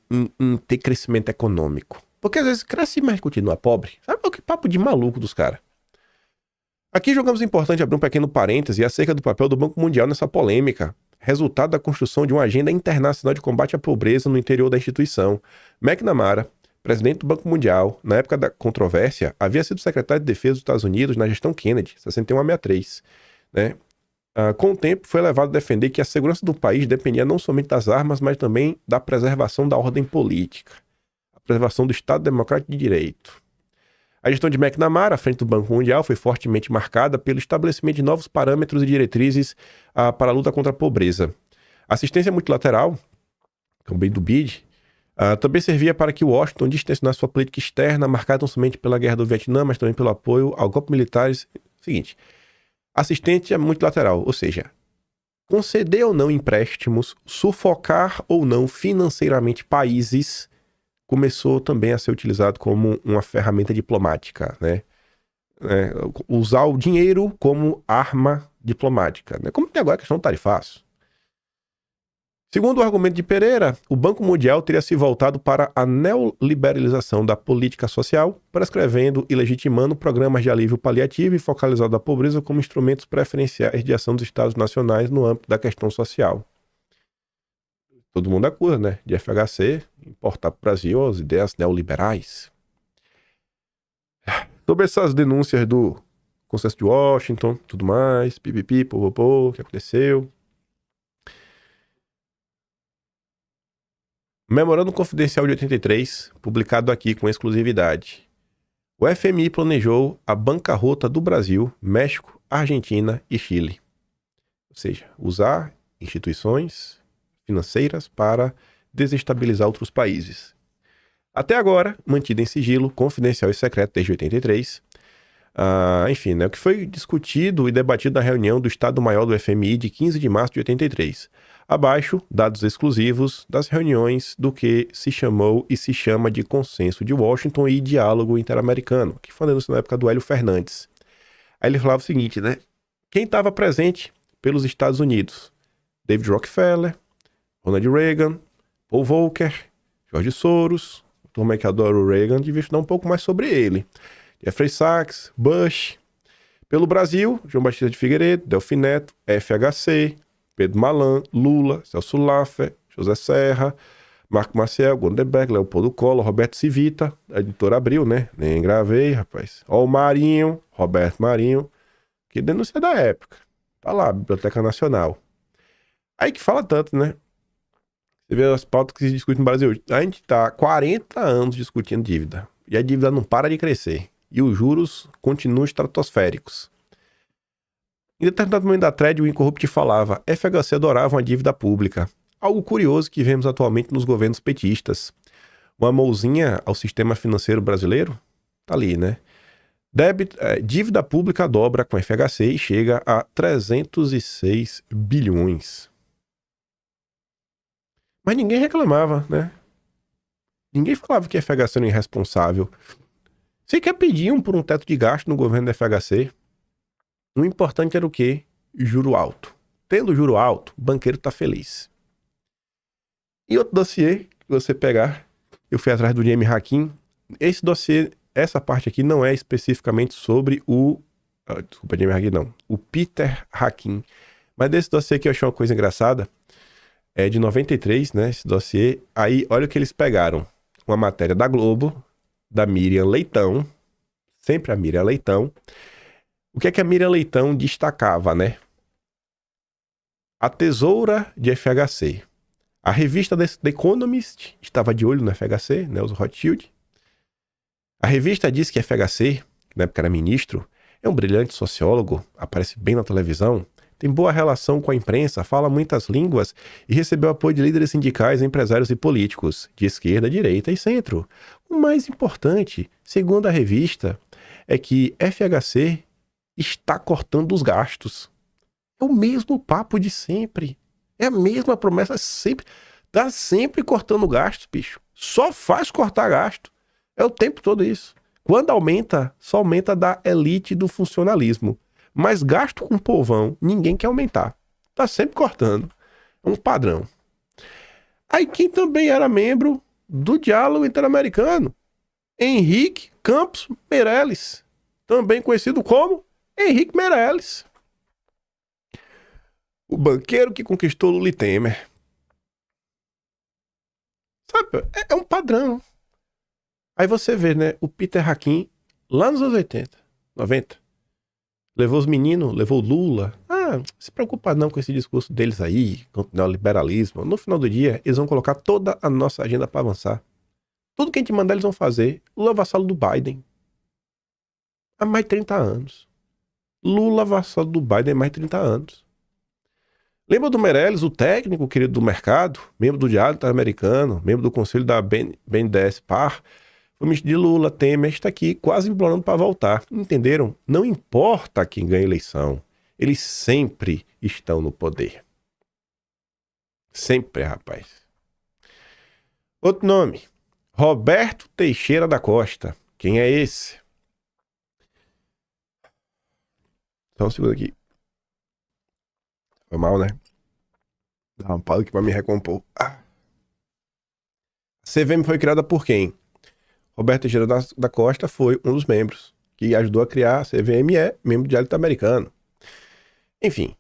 ter crescimento econômico. Porque às vezes cresce, mas continua pobre. Sabe que papo de maluco dos caras? Aqui julgamos importante abrir um pequeno parêntese acerca do papel do Banco Mundial nessa polêmica, resultado da construção de uma agenda internacional de combate à pobreza no interior da instituição. McNamara, presidente do Banco Mundial, na época da controvérsia, havia sido secretário de Defesa dos Estados Unidos na gestão Kennedy, 61 a 63. Né? Com o tempo, foi levado a defender que a segurança do país dependia não somente das armas, mas também da preservação da ordem política, a preservação do Estado Democrático de Direito. A gestão de McNamara, à frente do Banco Mundial, foi fortemente marcada pelo estabelecimento de novos parâmetros e diretrizes para a luta contra a pobreza. A assistência multilateral, também do BID, também servia para que Washington distensionasse sua política externa, marcada não somente pela guerra do Vietnã, mas também pelo apoio ao golpe militares. Seguinte, assistência multilateral, ou seja, conceder ou não empréstimos, sufocar ou não financeiramente países, começou também a ser utilizado como uma ferramenta diplomática, né? Usar o dinheiro como arma diplomática, né? Como tem agora a questão do tarifaço. Segundo o argumento de Pereira, o Banco Mundial teria se voltado para a neoliberalização da política social, prescrevendo e legitimando programas de alívio paliativo e focalizado na pobreza como instrumentos preferenciais de ação dos Estados nacionais no âmbito da questão social. Todo mundo acusa, né, de FHC importar para o Brasil as ideias neoliberais. Sobre essas denúncias do Consenso de Washington, tudo mais, pipipi, popopô, o que aconteceu. Memorando Confidencial de 83, publicado aqui com exclusividade. O FMI planejou a bancarrota do Brasil, México, Argentina e Chile. Ou seja, usar instituições financeiras para desestabilizar outros países. Até agora, mantido em sigilo, confidencial e secreto desde 83. Enfim, né, o que foi discutido e debatido na reunião do Estado-Maior do FMI de 15 de março de 83. Abaixo, dados exclusivos das reuniões do que se chamou e se chama de Consenso de Washington e Diálogo Interamericano, que foi denúncia na época do Hélio Fernandes. Aí ele falava o seguinte, né? Quem estava presente pelos Estados Unidos? David Rockefeller, Ronald Reagan, Paul Volcker, George Soros, a turma que adora o Reagan, devia estudar um pouco mais sobre ele. Jeffrey Sachs, Bush. Pelo Brasil, João Batista de Figueiredo, Delfim Neto, FHC, Pedro Malan, Lula, Celso Laffer, José Serra, Marco Maciel, Gonderberg, Leopoldo Collor, Roberto Civita, a editora Abril, né? Nem gravei, rapaz. Ó, o Marinho, Roberto Marinho, que denúncia da época. Tá lá, Biblioteca Nacional. Aí que fala tanto, né? Você vê as pautas que se discutem no Brasil hoje. A gente tá há 40 anos discutindo dívida. E a dívida não para de crescer. E os juros continuam estratosféricos. Em determinado momento da thread, o Incorrupt falava: FHC adorava uma dívida pública. Algo curioso que vemos atualmente nos governos petistas. Uma mãozinha ao sistema financeiro brasileiro? Tá ali, né? Dívida pública dobra com FHC e chega a 306 bilhões. Mas ninguém reclamava, né? Ninguém falava que a FHC era irresponsável. Sequer pediam por um teto de gasto no governo da FHC. O importante era o quê? Juro alto. Tendo juro alto, o banqueiro tá feliz. E outro dossiê que você pegar, eu fui atrás do Jamie Hakim. Esse dossiê, essa parte aqui não é especificamente sobre o... desculpa, Jamie Hakim não. O Peter Hakim. Mas desse dossiê aqui eu achei uma coisa engraçada. É de 93, né? Esse dossiê. Aí, olha o que eles pegaram. Uma matéria da Globo, da Miriam Leitão. Sempre a Miriam Leitão. O que é que a Miriam Leitão destacava, né? A tesoura de FHC. A revista The Economist estava de olho no FHC, né? Os Rothschild. A revista diz que FHC, que na época era ministro, é um brilhante sociólogo, aparece bem na televisão, tem boa relação com a imprensa, fala muitas línguas e recebeu apoio de líderes sindicais, empresários e políticos, de esquerda, direita e centro. O mais importante, segundo a revista, é que FHC está cortando os gastos. É o mesmo papo de sempre. É a mesma promessa sempre. Tá sempre cortando gastos, bicho. Só faz cortar gasto. É o tempo todo isso. Quando aumenta, só aumenta da elite do funcionalismo. Mas gasto com o povão, ninguém quer aumentar. Tá sempre cortando. É um padrão. Aí quem também era membro do Diálogo Interamericano? Henrique Campos Meirelles. Também conhecido como Henrique Meirelles. O banqueiro que conquistou Lula e Temer. Sabe, é um padrão. Aí você vê, né, o Peter Hakim, lá nos anos 80, 90, levou os meninos, levou Lula. Se preocupa não com esse discurso deles aí, com o neoliberalismo. No final do dia, eles vão colocar toda a nossa agenda para avançar. Tudo que a gente mandar, eles vão fazer. Lula vassalo do Biden. Há mais de 30 anos. Lula vassalo do Biden há mais de 30 anos. Lembra do Meirelles, o técnico querido do mercado, membro do Diálogo Interamericano, membro do conselho da BNDES-PAR, foi ministro de Lula, Temer, está aqui quase implorando para voltar. Entenderam? Não importa quem ganha a eleição, eles sempre estão no poder. Sempre, rapaz. Outro nome, Roberto Teixeira da Costa. Quem é esse? Só um segundo aqui. Foi mal, né? Dá uma pausa aqui para me recompor. A CVM foi criada por quem? Roberto Teixeira da Costa foi um dos membros que ajudou a criar a CVM, é membro do Diálogo Interamericano. Enfim.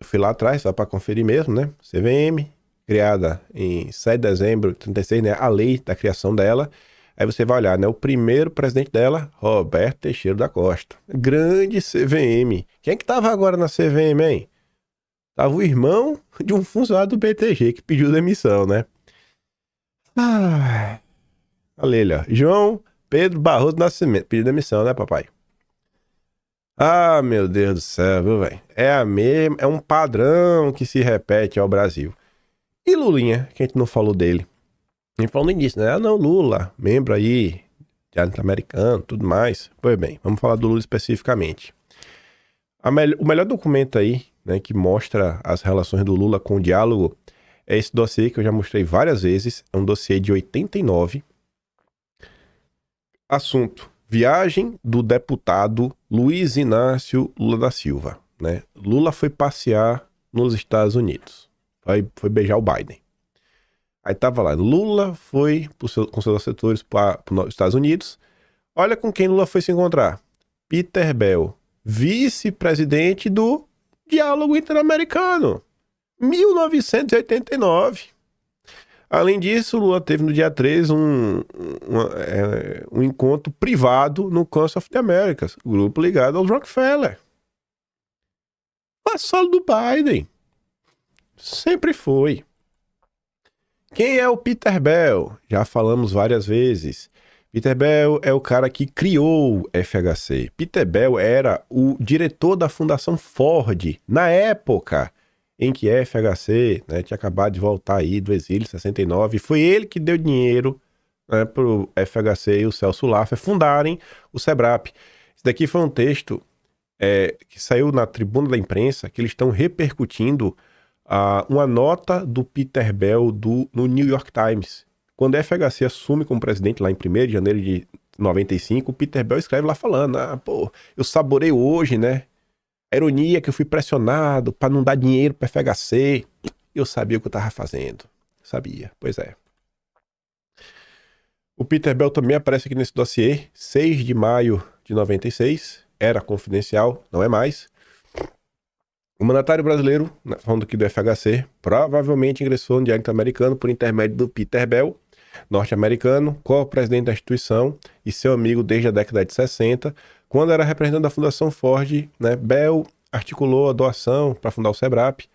Eu fui lá atrás, só para conferir mesmo, né? CVM, criada em 7 de dezembro de 36, né? A lei da criação dela. Aí você vai olhar, né? O primeiro presidente dela, Roberto Teixeira da Costa. Grande CVM. Quem é que tava agora na CVM, hein? Tava o irmão de um funcionário do BTG que pediu demissão, né? Olha ele, ó. João Pedro Barroso Nascimento. Pediu demissão, né, papai? Meu Deus do céu, viu, velho? É um padrão que se repete ao Brasil. E Lulinha, que a gente não falou dele. A gente falou no início, né? Não, Lula, membro aí, Diálogo Interamericano, tudo mais. Pois bem, vamos falar do Lula especificamente. O melhor documento aí, né, que mostra as relações do Lula com o diálogo é esse dossiê que eu já mostrei várias vezes. É um dossiê de 89. Assunto: viagem do deputado Luiz Inácio Lula da Silva, né? Lula foi passear nos Estados Unidos. Foi beijar o Biden. Aí tava lá, Lula foi com seus assessores para os Estados Unidos. Olha com quem Lula foi se encontrar. Peter Bell, vice-presidente do Diálogo Interamericano, 1989. Além disso, Lula teve no dia 3 um encontro privado no Council of the Americas, grupo ligado aos Rockefeller. Vassalo do Biden. Sempre foi. Quem é o Peter Bell? Já falamos várias vezes. Peter Bell é o cara que criou o FHC. Peter Bell era o diretor da Fundação Ford na época em que a FHC, né, tinha acabado de voltar aí do exílio em 69. Foi ele que deu dinheiro né, para o FHC e o Celso Laffer fundarem o SEBRAP. Isso daqui foi um texto que saiu na tribuna da imprensa, que eles estão repercutindo uma nota do Peter Bell no New York Times. Quando o FHC assume como presidente lá em 1º de janeiro de 95, o Peter Bell escreve lá falando, eu saborei hoje, né? A ironia que eu fui pressionado para não dar dinheiro para FHC. Eu sabia o que eu estava fazendo. Sabia, pois é. O Peter Bell também aparece aqui nesse dossiê, 6 de maio de 96, era confidencial, não é mais. O mandatário brasileiro, falando aqui do FHC, provavelmente ingressou no direito americano por intermédio do Peter Bell, norte-americano, co-presidente da instituição e seu amigo desde a década de 60, quando era representante da Fundação Ford, né, Bell articulou a doação para fundar o SEBRAP.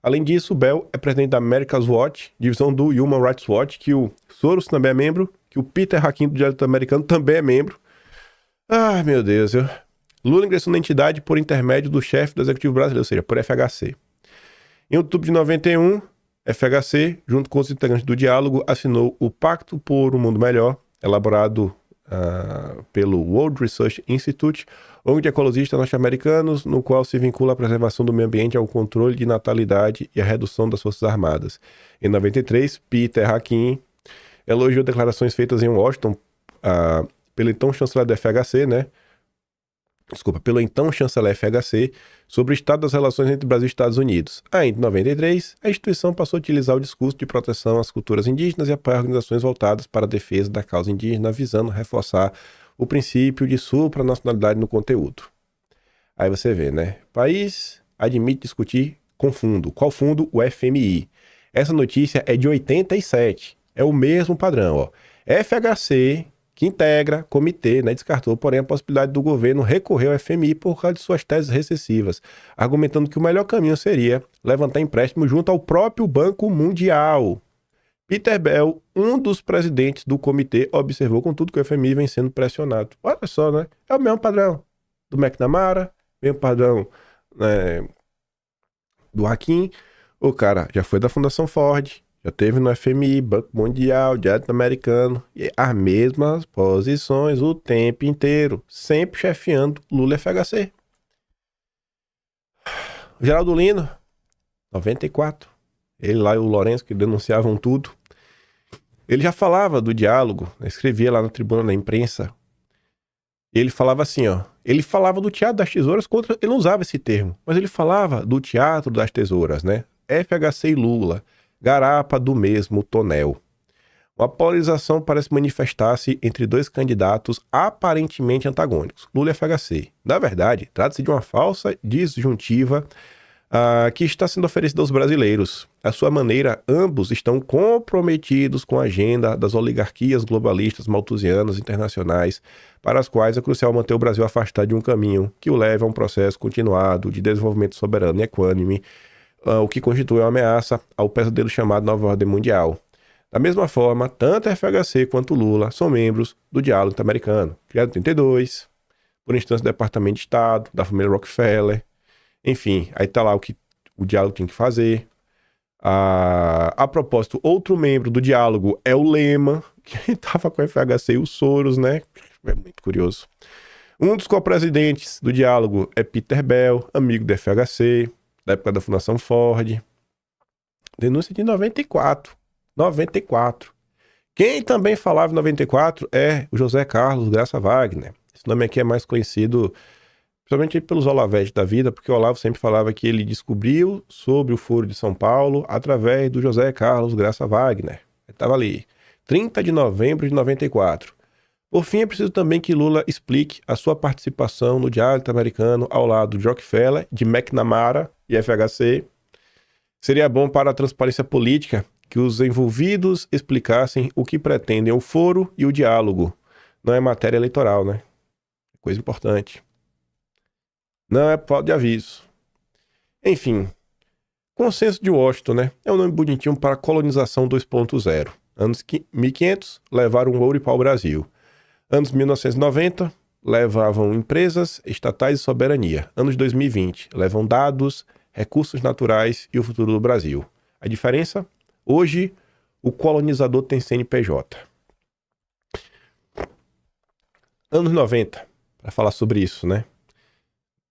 Além disso, Bell é presidente da America's Watch, divisão do Human Rights Watch, que o Soros também é membro, que o Peter Hakim do direito americano também é membro. Ai, meu Deus, Lula ingressou na entidade por intermédio do chefe do Executivo Brasileiro, ou seja, por FHC. Em outubro de 91, FHC, junto com os integrantes do Diálogo, assinou o Pacto por um Mundo Melhor, elaborado pelo World Research Institute, órgão de ecologistas norte-americanos, no qual se vincula a preservação do meio ambiente ao controle de natalidade e a redução das Forças Armadas. Em 93, Peter Hakim elogiou declarações feitas em Washington pelo então chanceler do FHC, pelo então chanceler FHC, sobre o estado das relações entre Brasil e Estados Unidos. Ainda em 93, a instituição passou a utilizar o discurso de proteção às culturas indígenas e apoiar organizações voltadas para a defesa da causa indígena, visando reforçar o princípio de supranacionalidade no conteúdo. Aí você vê, né? País admite discutir com fundo. Qual fundo? O FMI. Essa notícia é de 87. É o mesmo padrão, ó. FHC, que integra comitê, né, descartou, porém, a possibilidade do governo recorrer ao FMI por causa de suas teses recessivas, argumentando que o melhor caminho seria levantar empréstimo junto ao próprio Banco Mundial. Peter Bell, um dos presidentes do comitê, observou, contudo, que o FMI vem sendo pressionado. Olha só, né? É o mesmo padrão do McNamara, mesmo padrão, né, do Hakim. O cara já foi da Fundação Ford, já teve no FMI, Banco Mundial, Direito Americano, e as mesmas posições o tempo inteiro, sempre chefiando Lula e FHC. O Geraldo Lino, 94, ele lá e o Lourenço, que denunciavam tudo, ele já falava do diálogo, escrevia lá na tribuna da imprensa, ele falava assim, ele falava do teatro das tesouras contra, ele não usava esse termo, mas ele falava do teatro das tesouras, né? FHC e Lula, garapa do mesmo tonel. Uma polarização parece manifestar-se entre dois candidatos aparentemente antagônicos, Lula e FHC. Na verdade, trata-se de uma falsa disjuntiva que está sendo oferecida aos brasileiros. À sua maneira, ambos estão comprometidos com a agenda das oligarquias globalistas malthusianas internacionais, para as quais é crucial manter o Brasil afastado de um caminho que o leve a um processo continuado de desenvolvimento soberano e equânime, o que constitui uma ameaça ao pesadelo chamado Nova Ordem Mundial. Da mesma forma, tanto a FHC quanto Lula são membros do Diálogo Interamericano, criado em 32, por instância do Departamento de Estado, da família Rockefeller. Enfim, aí tá lá o que o Diálogo tem que fazer. A propósito, outro membro do Diálogo é o Lema, que estava com a FHC e o Soros, né? É muito curioso. Um dos co-presidentes do Diálogo é Peter Bell, amigo do FHC, da época da Fundação Ford. Denúncia de 94. Quem também falava em 94 é o José Carlos Graça Wagner. Esse nome aqui é mais conhecido principalmente pelos Olavetes da vida, porque o Olavo sempre falava que ele descobriu sobre o Foro de São Paulo através do José Carlos Graça Wagner. Ele estava ali, 30 de novembro de 94. Por fim, é preciso também que Lula explique a sua participação no Diálogo Interamericano ao lado de Rockefeller, de McNamara e FHC. Seria bom para a transparência política que os envolvidos explicassem o que pretendem o foro e o diálogo. Não é matéria eleitoral, né? Coisa importante. Não é falta de aviso. Enfim, Consenso de Washington, né? É um nome bonitinho para colonização 2.0. Anos 1500 levaram o ouro e pau ao Brasil. Anos 1990 levavam empresas, estatais e soberania. Anos 2020 levam dados, recursos naturais e o futuro do Brasil. A diferença? Hoje, o colonizador tem CNPJ. anos 90, para falar sobre isso, né?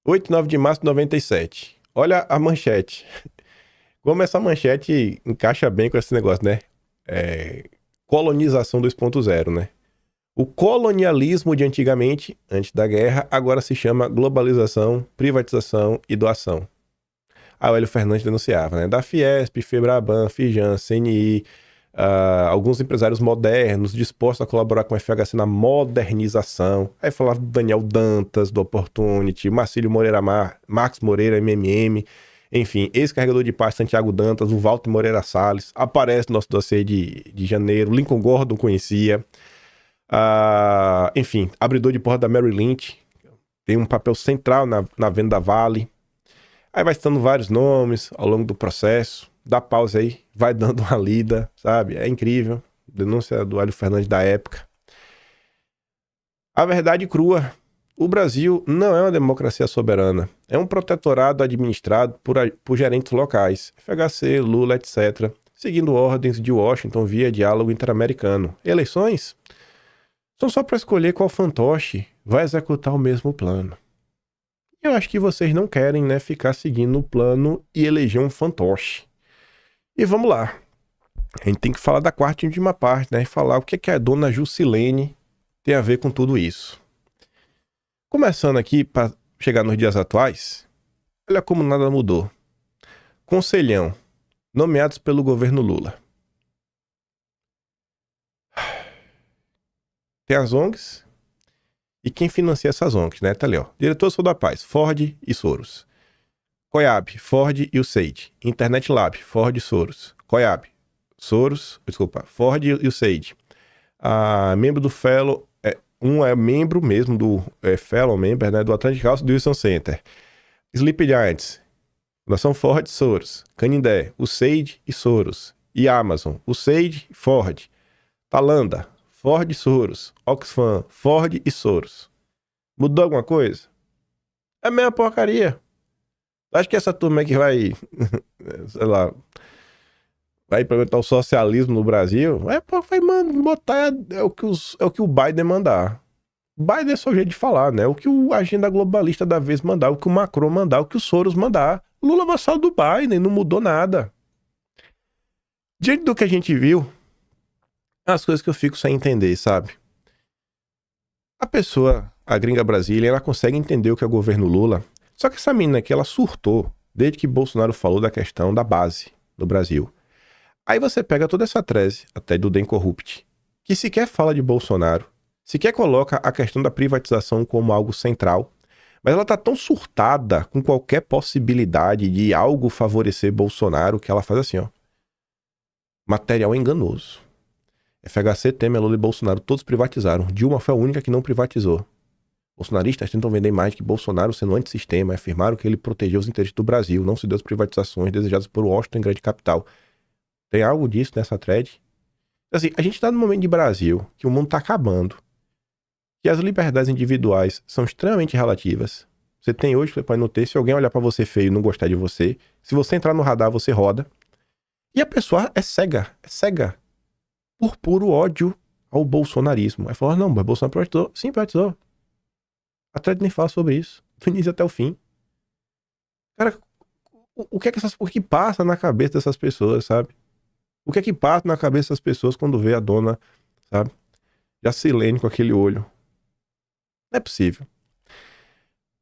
8 e 9 de março de 97. Olha a manchete. Como essa manchete encaixa bem com esse negócio, né? Colonização 2.0, né? O colonialismo de antigamente, antes da guerra, agora se chama globalização, privatização e doação. Aí o Hélio Fernandes denunciava, né? Da Fiesp, Febraban, Fijan, CNI, alguns empresários modernos dispostos a colaborar com a FHC na modernização. Aí falava do Daniel Dantas, do Opportunity, Marcílio Moreira Marcos Moreira, MMM, enfim, ex-carregador de paz Santiago Dantas, o Walter Moreira Salles, aparece no nosso dossiê de janeiro, Lincoln Gordon conhecia, enfim, abridor de porta da Mary Lynch, tem um papel central na venda da Vale. Aí vai citando vários nomes ao longo do processo, dá pausa aí, vai dando uma lida, sabe? É incrível, denúncia do Hélio Fernandes da época. A verdade crua. O Brasil não é uma democracia soberana. É um protetorado administrado por gerentes locais, FHC, Lula, etc., seguindo ordens de Washington via diálogo interamericano. Eleições são só para escolher qual fantoche vai executar o mesmo plano. Eu acho que vocês não querem, né, ficar seguindo o plano e eleger um fantoche. E vamos lá. A gente tem que falar da quarta e última parte, né? E falar o que a dona Juscelene tem a ver com tudo isso. Começando aqui, para chegar nos dias atuais, olha como nada mudou. Conselhão, nomeados pelo governo Lula. Tem as ONGs e quem financia essas ONGs, né? Tá ali, ó. Diretor Sou da Paz, Ford e Soros. Coiab, Ford e o Seide. Internet Lab, Ford e Soros. Coiab, Ford e o Seide. Membro do Fellow, um é membro mesmo do Fellow Member, né, do Atlantic House do Wilson Center. Sleep Giants, Fundação Ford e Soros. Canindé, o Seide e Soros. E Amazon, o Seide e Ford. Talanda, Ford e Soros. Oxfam, Ford e Soros. Mudou alguma coisa? É a mesma porcaria. Acho que essa turma que vai, sei lá, vai implementar o socialismo no Brasil, vai botar o que o Biden mandar. O Biden é só o jeito de falar, né? O que a agenda globalista da vez mandar, o que o Macron mandar, o que o Soros mandar. Lula vassalo do Biden, não mudou nada. Diante do que a gente viu, as coisas que eu fico sem entender, sabe? A pessoa, a gringa Brasília, ela consegue entender o que é o governo Lula. Só que essa menina aqui, ela surtou desde que Bolsonaro falou da questão da base do Brasil. Aí você pega toda essa tese, até do DEM Corrupt, que sequer fala de Bolsonaro, sequer coloca a questão da privatização como algo central, mas ela tá tão surtada com qualquer possibilidade de algo favorecer Bolsonaro que ela faz assim, ó. Material enganoso. FHC, Temer, Lula e Bolsonaro todos privatizaram. Dilma foi a única que não privatizou. Bolsonaristas tentam vender mais que Bolsonaro sendo antissistema e afirmaram que ele protegeu os interesses do Brasil, não se deu as privatizações desejadas por Washington em grande capital. Tem algo disso nessa thread? Assim, a gente tá num momento de Brasil que o mundo tá acabando, que as liberdades individuais são extremamente relativas. Você tem hoje, você pode não ter, se alguém olhar pra você feio e não gostar de você, se você entrar no radar, você roda. E a pessoa é cega por puro ódio ao bolsonarismo. Aí fala, não, mas Bolsonaro privatizou. Sim, privatizou. A thread nem fala sobre isso, do início até o fim. Cara, o que passa na cabeça dessas pessoas, sabe? O que passa na cabeça dessas pessoas quando vê a dona, sabe? Juscelene com aquele olho. Não é possível.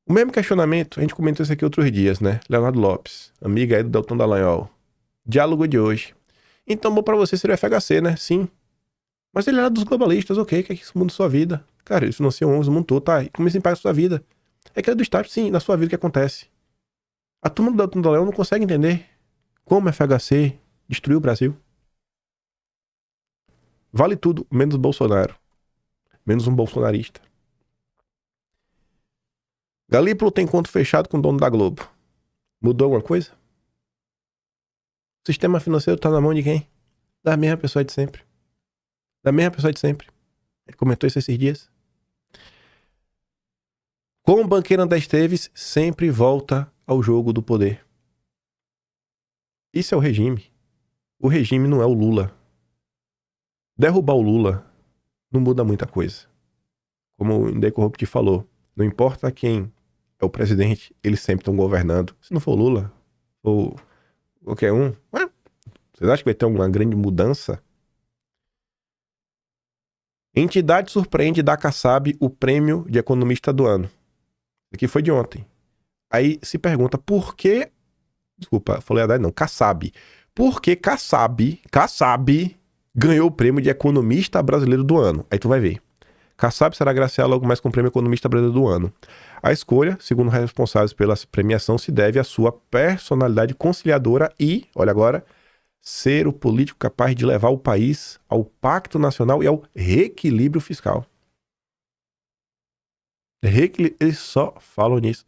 O mesmo questionamento, a gente comentou isso aqui outros dias, né? Leonardo Lopes, amiga aí do Delton Dallagnol. Diálogo de hoje. Então, bom pra você seria o FHC, né? Sim. Mas ele era dos globalistas, ok, que é isso muda sua vida. Cara, ele financia o mundo todo, tá? E como isso impacta a sua vida? É que é do Estado, sim, na sua vida que acontece. A turma do Delton Dallagnol não consegue entender como o FHC destruiu o Brasil. Vale tudo, menos Bolsonaro. Menos um bolsonarista. Galípolo tem conto fechado com o dono da Globo. Mudou alguma coisa? O sistema financeiro tá na mão de quem? Da mesma pessoa de sempre. Da mesma pessoa de sempre. Ele comentou isso esses dias. Como o banqueiro André Esteves sempre volta ao jogo do poder. Isso é o regime. O regime não é o Lula. Derrubar o Lula não muda muita coisa. como o Indei Corrupt falou, não importa quem é o presidente, eles sempre estão governando. Se não for o Lula, ou qualquer um, vocês acham que vai ter uma grande mudança? Entidade surpreende da Kassab o prêmio de economista do ano. Isso aqui foi de ontem. Aí se pergunta por que... Desculpa, falei a verdade não. Kassab. Por que Kassab ganhou o prêmio de economista brasileiro do ano? Aí tu vai ver. Kassab será agraciado logo mais com o prêmio economista brasileiro do ano. A escolha, segundo responsáveis pela premiação, se deve à sua personalidade conciliadora e, olha agora, ser o político capaz de levar o país ao pacto nacional e ao reequilíbrio fiscal. Eles só falam nisso.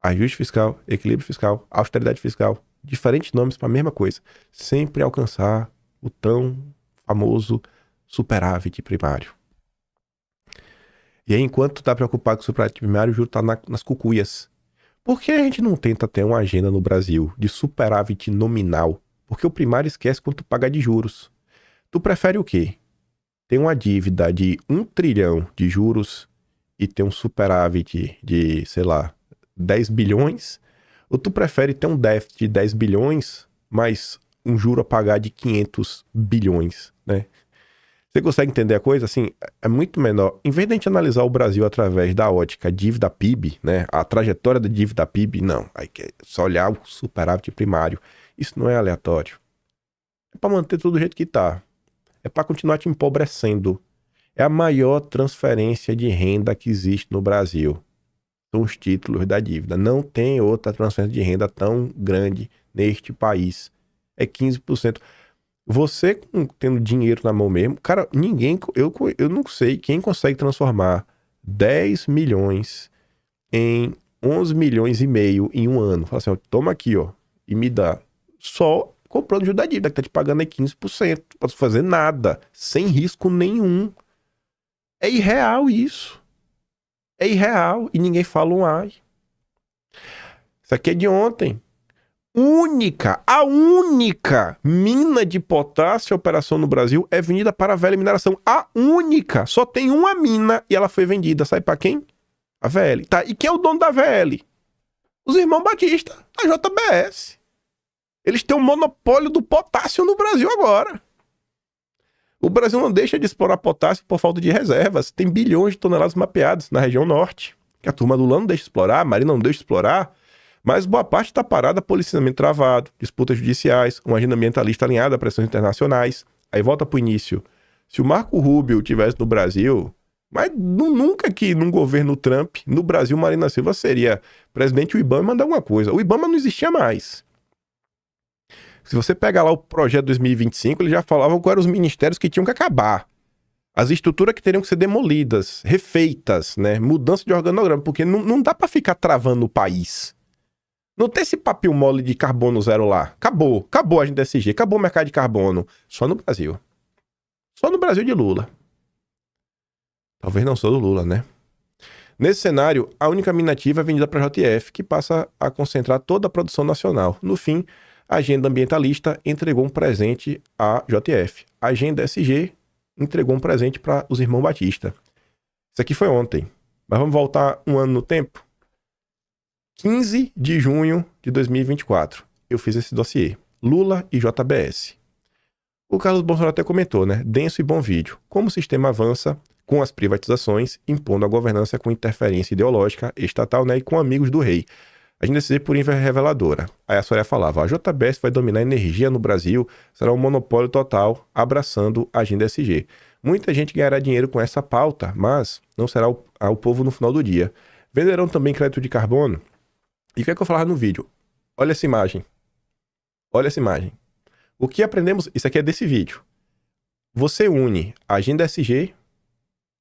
Ajuste fiscal, equilíbrio fiscal, austeridade fiscal. Diferentes nomes para a mesma coisa. Sempre alcançar o tão famoso superávit primário. E aí, enquanto tu tá preocupado com o superávit primário, o juro tá nas cucuias. Por que a gente não tenta ter uma agenda no Brasil de superávit nominal? Porque o primário esquece quanto tu paga de juros. Tu prefere o quê? Ter uma dívida de 1 trilhão de juros e ter um superávit de, sei lá, 10 bilhões? Ou tu prefere ter um déficit de 10 bilhões, mas um juro a pagar de 500 bilhões, né? Você consegue entender a coisa? Assim, é muito menor. Em vez de a gente analisar o Brasil através da ótica dívida-PIB, né? A trajetória da dívida-PIB, não. Aí é só olhar o superávit primário. Isso não é aleatório. É para manter tudo do jeito que tá. É para continuar te empobrecendo. É a maior transferência de renda que existe no Brasil. São os títulos da dívida. Não tem outra transferência de renda tão grande neste país. É 15%. Você tendo dinheiro na mão mesmo, cara, eu não sei quem consegue transformar 10 milhões em 11 milhões e meio em um ano. Fala assim, ó, toma aqui, ó, e me dá. Só comprando juros da dívida, que tá te pagando aí 15%. Não posso fazer nada, sem risco nenhum. É irreal isso. É irreal e ninguém fala um ai. Isso aqui é de ontem. A única mina de potássio em operação no Brasil é vendida para a VL Mineração. A única. Só tem uma mina e ela foi vendida. Sabe para quem? A VL. Tá. E quem é o dono da VL? Os irmãos Batista, a JBS. Eles têm um monopólio do potássio no Brasil agora. O Brasil não deixa de explorar potássio por falta de reservas. Tem bilhões de toneladas mapeadas na região norte. Que a turma do Lula não deixa de explorar, a Marina não deixa de explorar. Mas boa parte está parada, policiamento travado, disputas judiciais, uma agenda ambientalista alinhada a pressões internacionais. Aí volta para o início. Se o Marco Rubio estivesse no Brasil, mas nunca que num governo Trump, no Brasil, Marina Silva seria presidente do IBAMA e mandar alguma coisa. O IBAMA não existia mais. Se você pegar lá o projeto 2025, eles já falavam quais eram os ministérios que tinham que acabar. As estruturas que teriam que ser demolidas, refeitas, né? Mudança de organograma, porque não dá para ficar travando o país. Não tem esse papel mole de carbono zero lá. Acabou a agenda ESG, acabou o mercado de carbono. Só no Brasil. Só no Brasil de Lula. Talvez não só do Lula, né? Nesse cenário, a única mina ativa é vendida para a JF, que passa a concentrar toda a produção nacional. No fim, a agenda ambientalista entregou um presente à JF. A agenda ESG entregou um presente para os irmãos Batista. Isso aqui foi ontem. Mas vamos voltar um ano no tempo? 15 de junho de 2024, eu fiz esse dossiê. Lula e JBS. O Carlos Bolsonaro até comentou, né? Denso e bom vídeo. Como o sistema avança com as privatizações, impondo a governança com interferência ideológica, estatal, né? E com amigos do rei. A gente decidiu por reveladora. Aí a Soraya falava, a JBS vai dominar a energia no Brasil, será um monopólio total, abraçando a agenda ESG. Muita gente ganhará dinheiro com essa pauta, mas não será ao povo no final do dia. Venderão também crédito de carbono? E o que é que eu falava no vídeo? Olha essa imagem. Olha essa imagem. O que aprendemos... Isso aqui é desse vídeo. Você une a agenda ESG,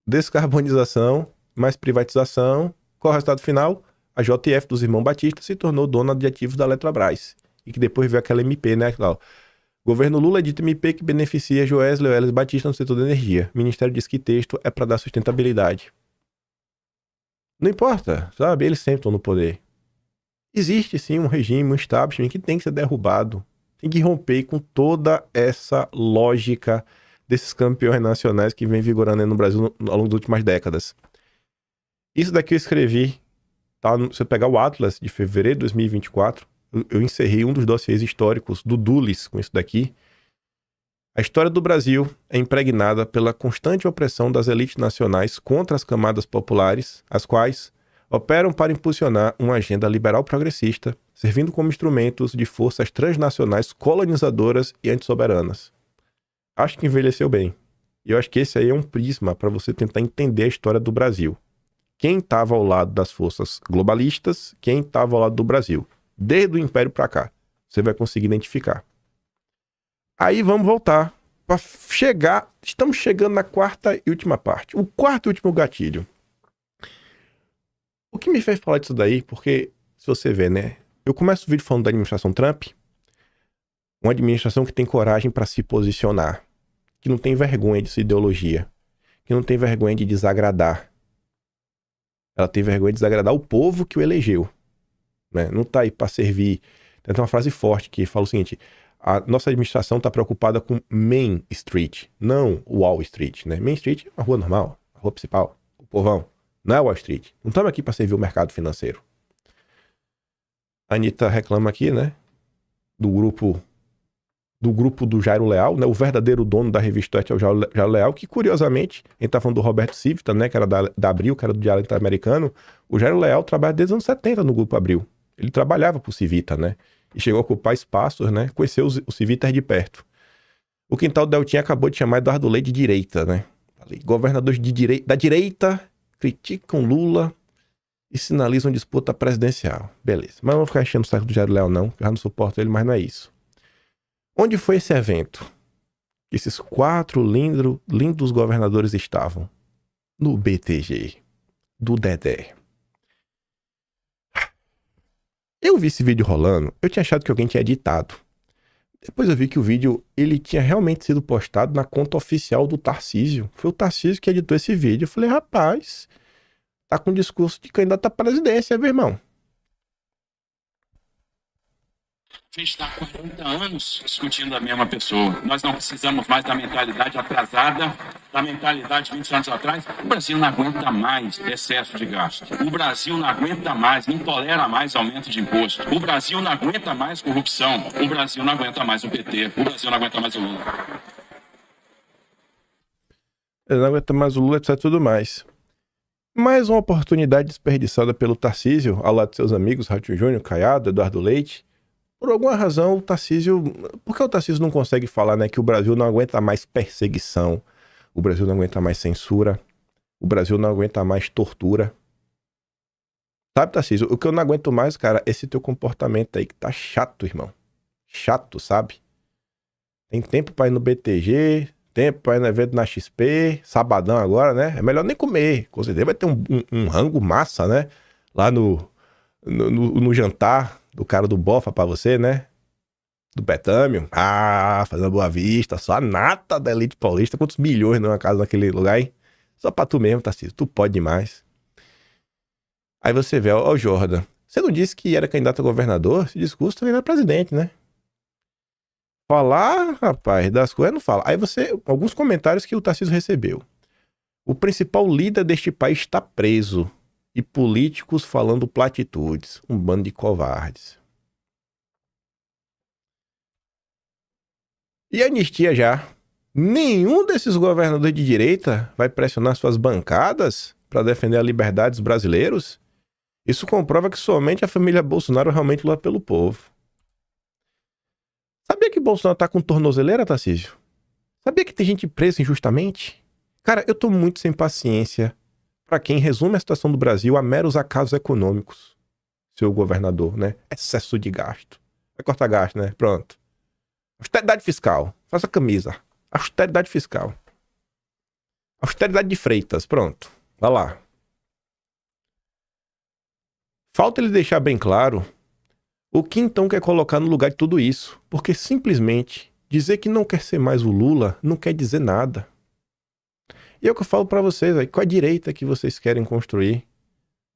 descarbonização, mais privatização. Qual é o resultado final? A JF dos irmãos Batista se tornou dona de ativos da Eletrobras. E que depois veio aquela MP, né? Governo Lula edita MP que beneficia Joesley Welles Batista no setor da energia. O Ministério diz que texto é para dar sustentabilidade. Não importa, sabe? Eles sempre estão no poder. Existe sim um regime, um establishment que tem que ser derrubado. Tem que romper com toda essa lógica desses campeões nacionais que vem vigorando aí no Brasil ao longo das últimas décadas. Isso daqui eu escrevi, tá? Se você pegar o Atlas de fevereiro de 2024, eu encerrei um dos dossiês históricos do Dulles com isso daqui. A história do Brasil é impregnada pela constante opressão das elites nacionais contra as camadas populares, as quais operam para impulsionar uma agenda liberal progressista, servindo como instrumentos de forças transnacionais colonizadoras e antissoberanas. Acho que envelheceu bem. E eu acho que esse aí é um prisma para você tentar entender a história do Brasil. Quem estava ao lado das forças globalistas, quem estava ao lado do Brasil. Desde o Império para cá. Você vai conseguir identificar. Aí vamos voltar para chegar. Estamos chegando na quarta e última parte. O quarto e último gatilho. O que me fez falar disso daí, porque se você vê, né? Eu começo o vídeo falando da administração Trump. Uma administração que tem coragem para se posicionar. Que não tem vergonha de sua ideologia. Que não tem vergonha de desagradar. Ela tem vergonha de desagradar o povo que o elegeu. Né? Não tá aí para servir. Tem uma frase forte que fala o seguinte: a nossa administração está preocupada com Main Street, não Wall Street. Né? Main Street é uma rua normal, a rua principal, o povão. Não é Wall Street. Não estamos aqui para servir o mercado financeiro. A Anitta reclama aqui, né? Do grupo do Jairo Leal, né? O verdadeiro dono da revista é o Jairo Leal, que curiosamente, a gente tá falando do Roberto Civita, né? Que era da Abril, que era do Diário Interamericano. O Jairo Leal trabalha desde os anos 70 no grupo Abril. Ele trabalhava pro Civita, né? E chegou a ocupar espaços, né? Conheceu o Civitas de perto. O Quintal Deltinha acabou de chamar Eduardo Leite de direita, né? Governadores da direita criticam Lula e sinalizam disputa presidencial. Beleza. Mas não vou ficar enchendo o saco do Jairo Leal, não. Eu já não suporto ele, mas não é isso. Onde foi esse evento? Esses 4 lindos governadores estavam? No BTG. Do Dedé. Eu vi esse vídeo rolando, eu tinha achado que alguém tinha editado. Depois eu vi que o vídeo, ele tinha realmente sido postado na conta oficial do Tarcísio. Foi o Tarcísio que editou esse vídeo. Eu falei, rapaz, tá com discurso de candidato à presidência, meu irmão. A gente está há 40 anos discutindo a mesma pessoa. Nós não precisamos mais da mentalidade atrasada, da mentalidade de 20 anos atrás. O Brasil não aguenta mais excesso de gasto. O Brasil não aguenta mais, não tolera mais aumento de imposto. O Brasil não aguenta mais corrupção. O Brasil não aguenta mais o PT. O Brasil não aguenta mais o Lula. Ele não aguenta mais o Lula, etc. Tudo mais. Mais uma oportunidade desperdiçada pelo Tarcísio, ao lado de seus amigos, Ratinho Júnior, Caiado, Eduardo Leite. Por alguma razão, o Tarcísio... Por que o Tarcísio não consegue falar, né, que o Brasil não aguenta mais perseguição, o Brasil não aguenta mais censura, o Brasil não aguenta mais tortura? Sabe, Tarcísio, o que eu não aguento mais, cara, é esse teu comportamento aí que tá chato, irmão. Chato, sabe? Tem tempo pra ir no BTG, tempo pra ir no evento na XP, sabadão agora, né? É melhor nem comer. Com certeza vai ter um rango massa, né? Lá no jantar do cara do Bofa pra você, né? Do Betâmio. Ah, fazendo Boa Vista. Só a nata da elite paulista. Quantos milhões numa casa naquele lugar, hein? Só pra tu mesmo, Tarcísio. Tu pode demais. Aí você vê, ó, Jordan. Você não disse que era candidato a governador? Esse discurso também era presidente, né? Falar, rapaz, das coisas não fala. Aí você... Alguns comentários que o Tarcísio recebeu. O principal líder deste país está preso. E políticos falando platitudes. Um bando de covardes. E a anistia já. Nenhum desses governadores de direita vai pressionar suas bancadas para defender a liberdade dos brasileiros? Isso comprova que somente a família Bolsonaro realmente luta pelo povo. Sabia que Bolsonaro tá com tornozeleira, Tarcísio? Sabia que tem gente presa injustamente? Cara, eu tô muito sem paciência para quem resume a situação do Brasil a meros acasos econômicos. Seu governador, né? Excesso de gasto. Vai cortar gasto, né? Pronto. Austeridade fiscal. Faça camisa. Austeridade fiscal. Austeridade de Freitas. Pronto. Vai lá. Falta ele deixar bem claro o que então quer colocar no lugar de tudo isso. Porque simplesmente dizer que não quer ser mais o Lula não quer dizer nada. E é o que eu falo pra vocês aí. Qual a direita que vocês querem construir?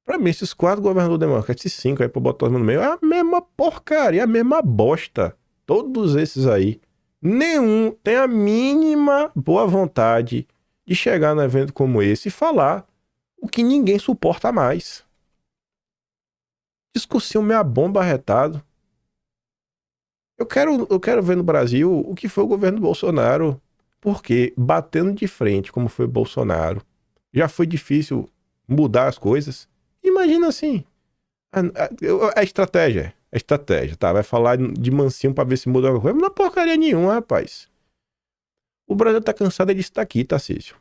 Pra mim, esses 4 governadores democratas, esses 5 aí pra botar no meio, é a mesma porcaria, é a mesma bosta. Todos esses aí nenhum tem a mínima boa vontade de chegar num evento como esse e falar o que ninguém suporta mais. Discursinho meia bomba arretado. Eu quero ver no Brasil o que foi o governo Bolsonaro, porque batendo de frente como foi o Bolsonaro, já foi difícil mudar as coisas. Imagina assim, a estratégia, tá? Vai falar de mansinho pra ver se muda alguma coisa, mas não é porcaria nenhuma, rapaz. O Brasil tá cansado disso daqui, Tarcísio.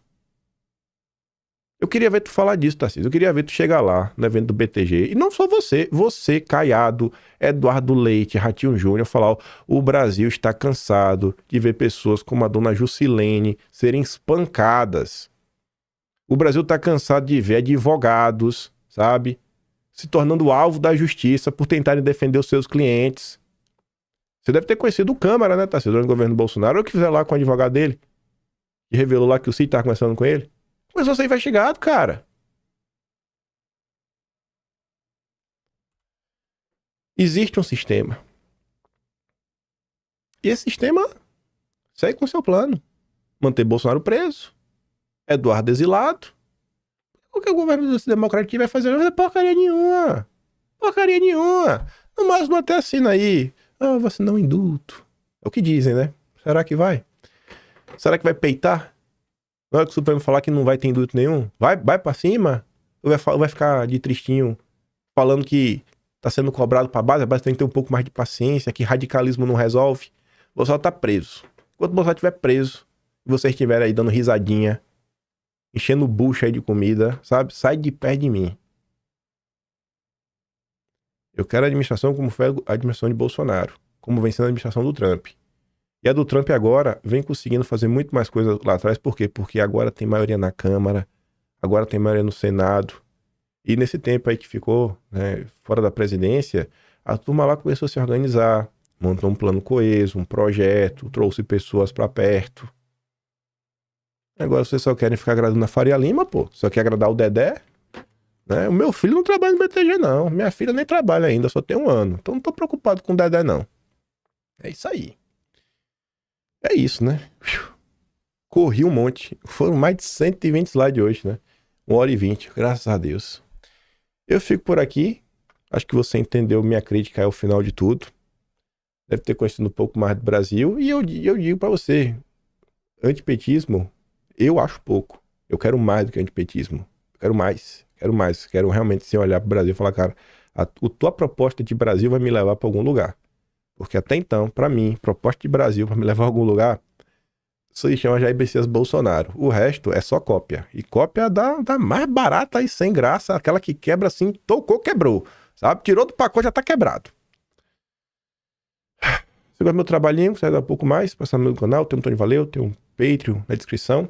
Eu queria ver tu falar disso, Tarcísio. Eu queria ver tu chegar lá no evento do BTG. E não só você, Caiado, Eduardo Leite, Ratinho Júnior, falar: o Brasil está cansado de ver pessoas como a dona Jusilene serem espancadas. O Brasil está cansado de ver advogados, sabe, se tornando alvo da justiça por tentarem defender os seus clientes. Você deve ter conhecido o Câmara, né, Tarcísio, durante o governo Bolsonaro, ou o que fizer lá com o advogado dele, que revelou lá que o Cid estava conversando com ele. Mas você é investigado, cara. Existe um sistema. E esse sistema segue com o seu plano. Manter Bolsonaro preso. Eduardo exilado. O que o governo democrático vai fazer? Não vai fazer porcaria nenhuma. Porcaria nenhuma. No máximo até assina aí. Vai assinar um indulto. É o que dizem, né? Será que vai? Será que vai peitar? Na hora que o Supremo falar que não vai ter indulto nenhum, vai pra cima? Ou vai ficar de tristinho falando que tá sendo cobrado pra base? A base tem que ter um pouco mais de paciência, que radicalismo não resolve. O Bolsonaro tá preso. Enquanto o Bolsonaro estiver preso, e vocês estiverem aí dando risadinha, enchendo o bucho aí de comida, sabe? Sai de perto de mim. Eu quero a administração como foi a administração de Bolsonaro, como vem sendo a administração do Trump. E a do Trump agora vem conseguindo fazer muito mais coisas lá atrás. Por quê? Porque agora tem maioria na Câmara, agora tem maioria no Senado. E nesse tempo aí que ficou, né, fora da presidência, a turma lá começou a se organizar, montou um plano coeso, um projeto, trouxe pessoas pra perto. Agora vocês só querem ficar agradando a Faria Lima, pô. Só quer agradar o Dedé. Né? O meu filho não trabalha no BTG, não. Minha filha nem trabalha ainda, só tem 1 ano. Então não tô preocupado com o Dedé, não. É isso aí. É isso, né? Corri um monte. Foram mais de 120 slides hoje, né? 1h20, graças a Deus. Eu fico por aqui. Acho que você entendeu minha crítica ao final de tudo. Deve ter conhecido um pouco mais do Brasil. E eu digo pra você, antipetismo, eu acho pouco. Eu quero mais do que antipetismo. Eu quero mais. Quero realmente se olhar pro Brasil e falar, cara, a tua proposta de Brasil vai me levar pra algum lugar. Porque até então, pra mim, proposta de Brasil pra me levar a algum lugar, isso se chama Jair Messias Bolsonaro. O resto é só cópia. E cópia da mais barata e sem graça, aquela que quebra assim, tocou, quebrou. Sabe? Tirou do pacote, já tá quebrado. Se gosta do meu trabalhinho, sai um pouco mais, passar no meu canal, tem um Tony Valeu, tem um Patreon na descrição.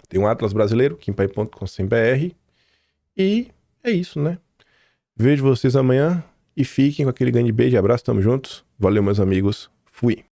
Tem um Atlas Brasileiro, kimpai.com.br. E é isso, né? Vejo vocês amanhã. E fiquem com aquele grande beijo e abraço, tamo juntos. Valeu, meus amigos. Fui.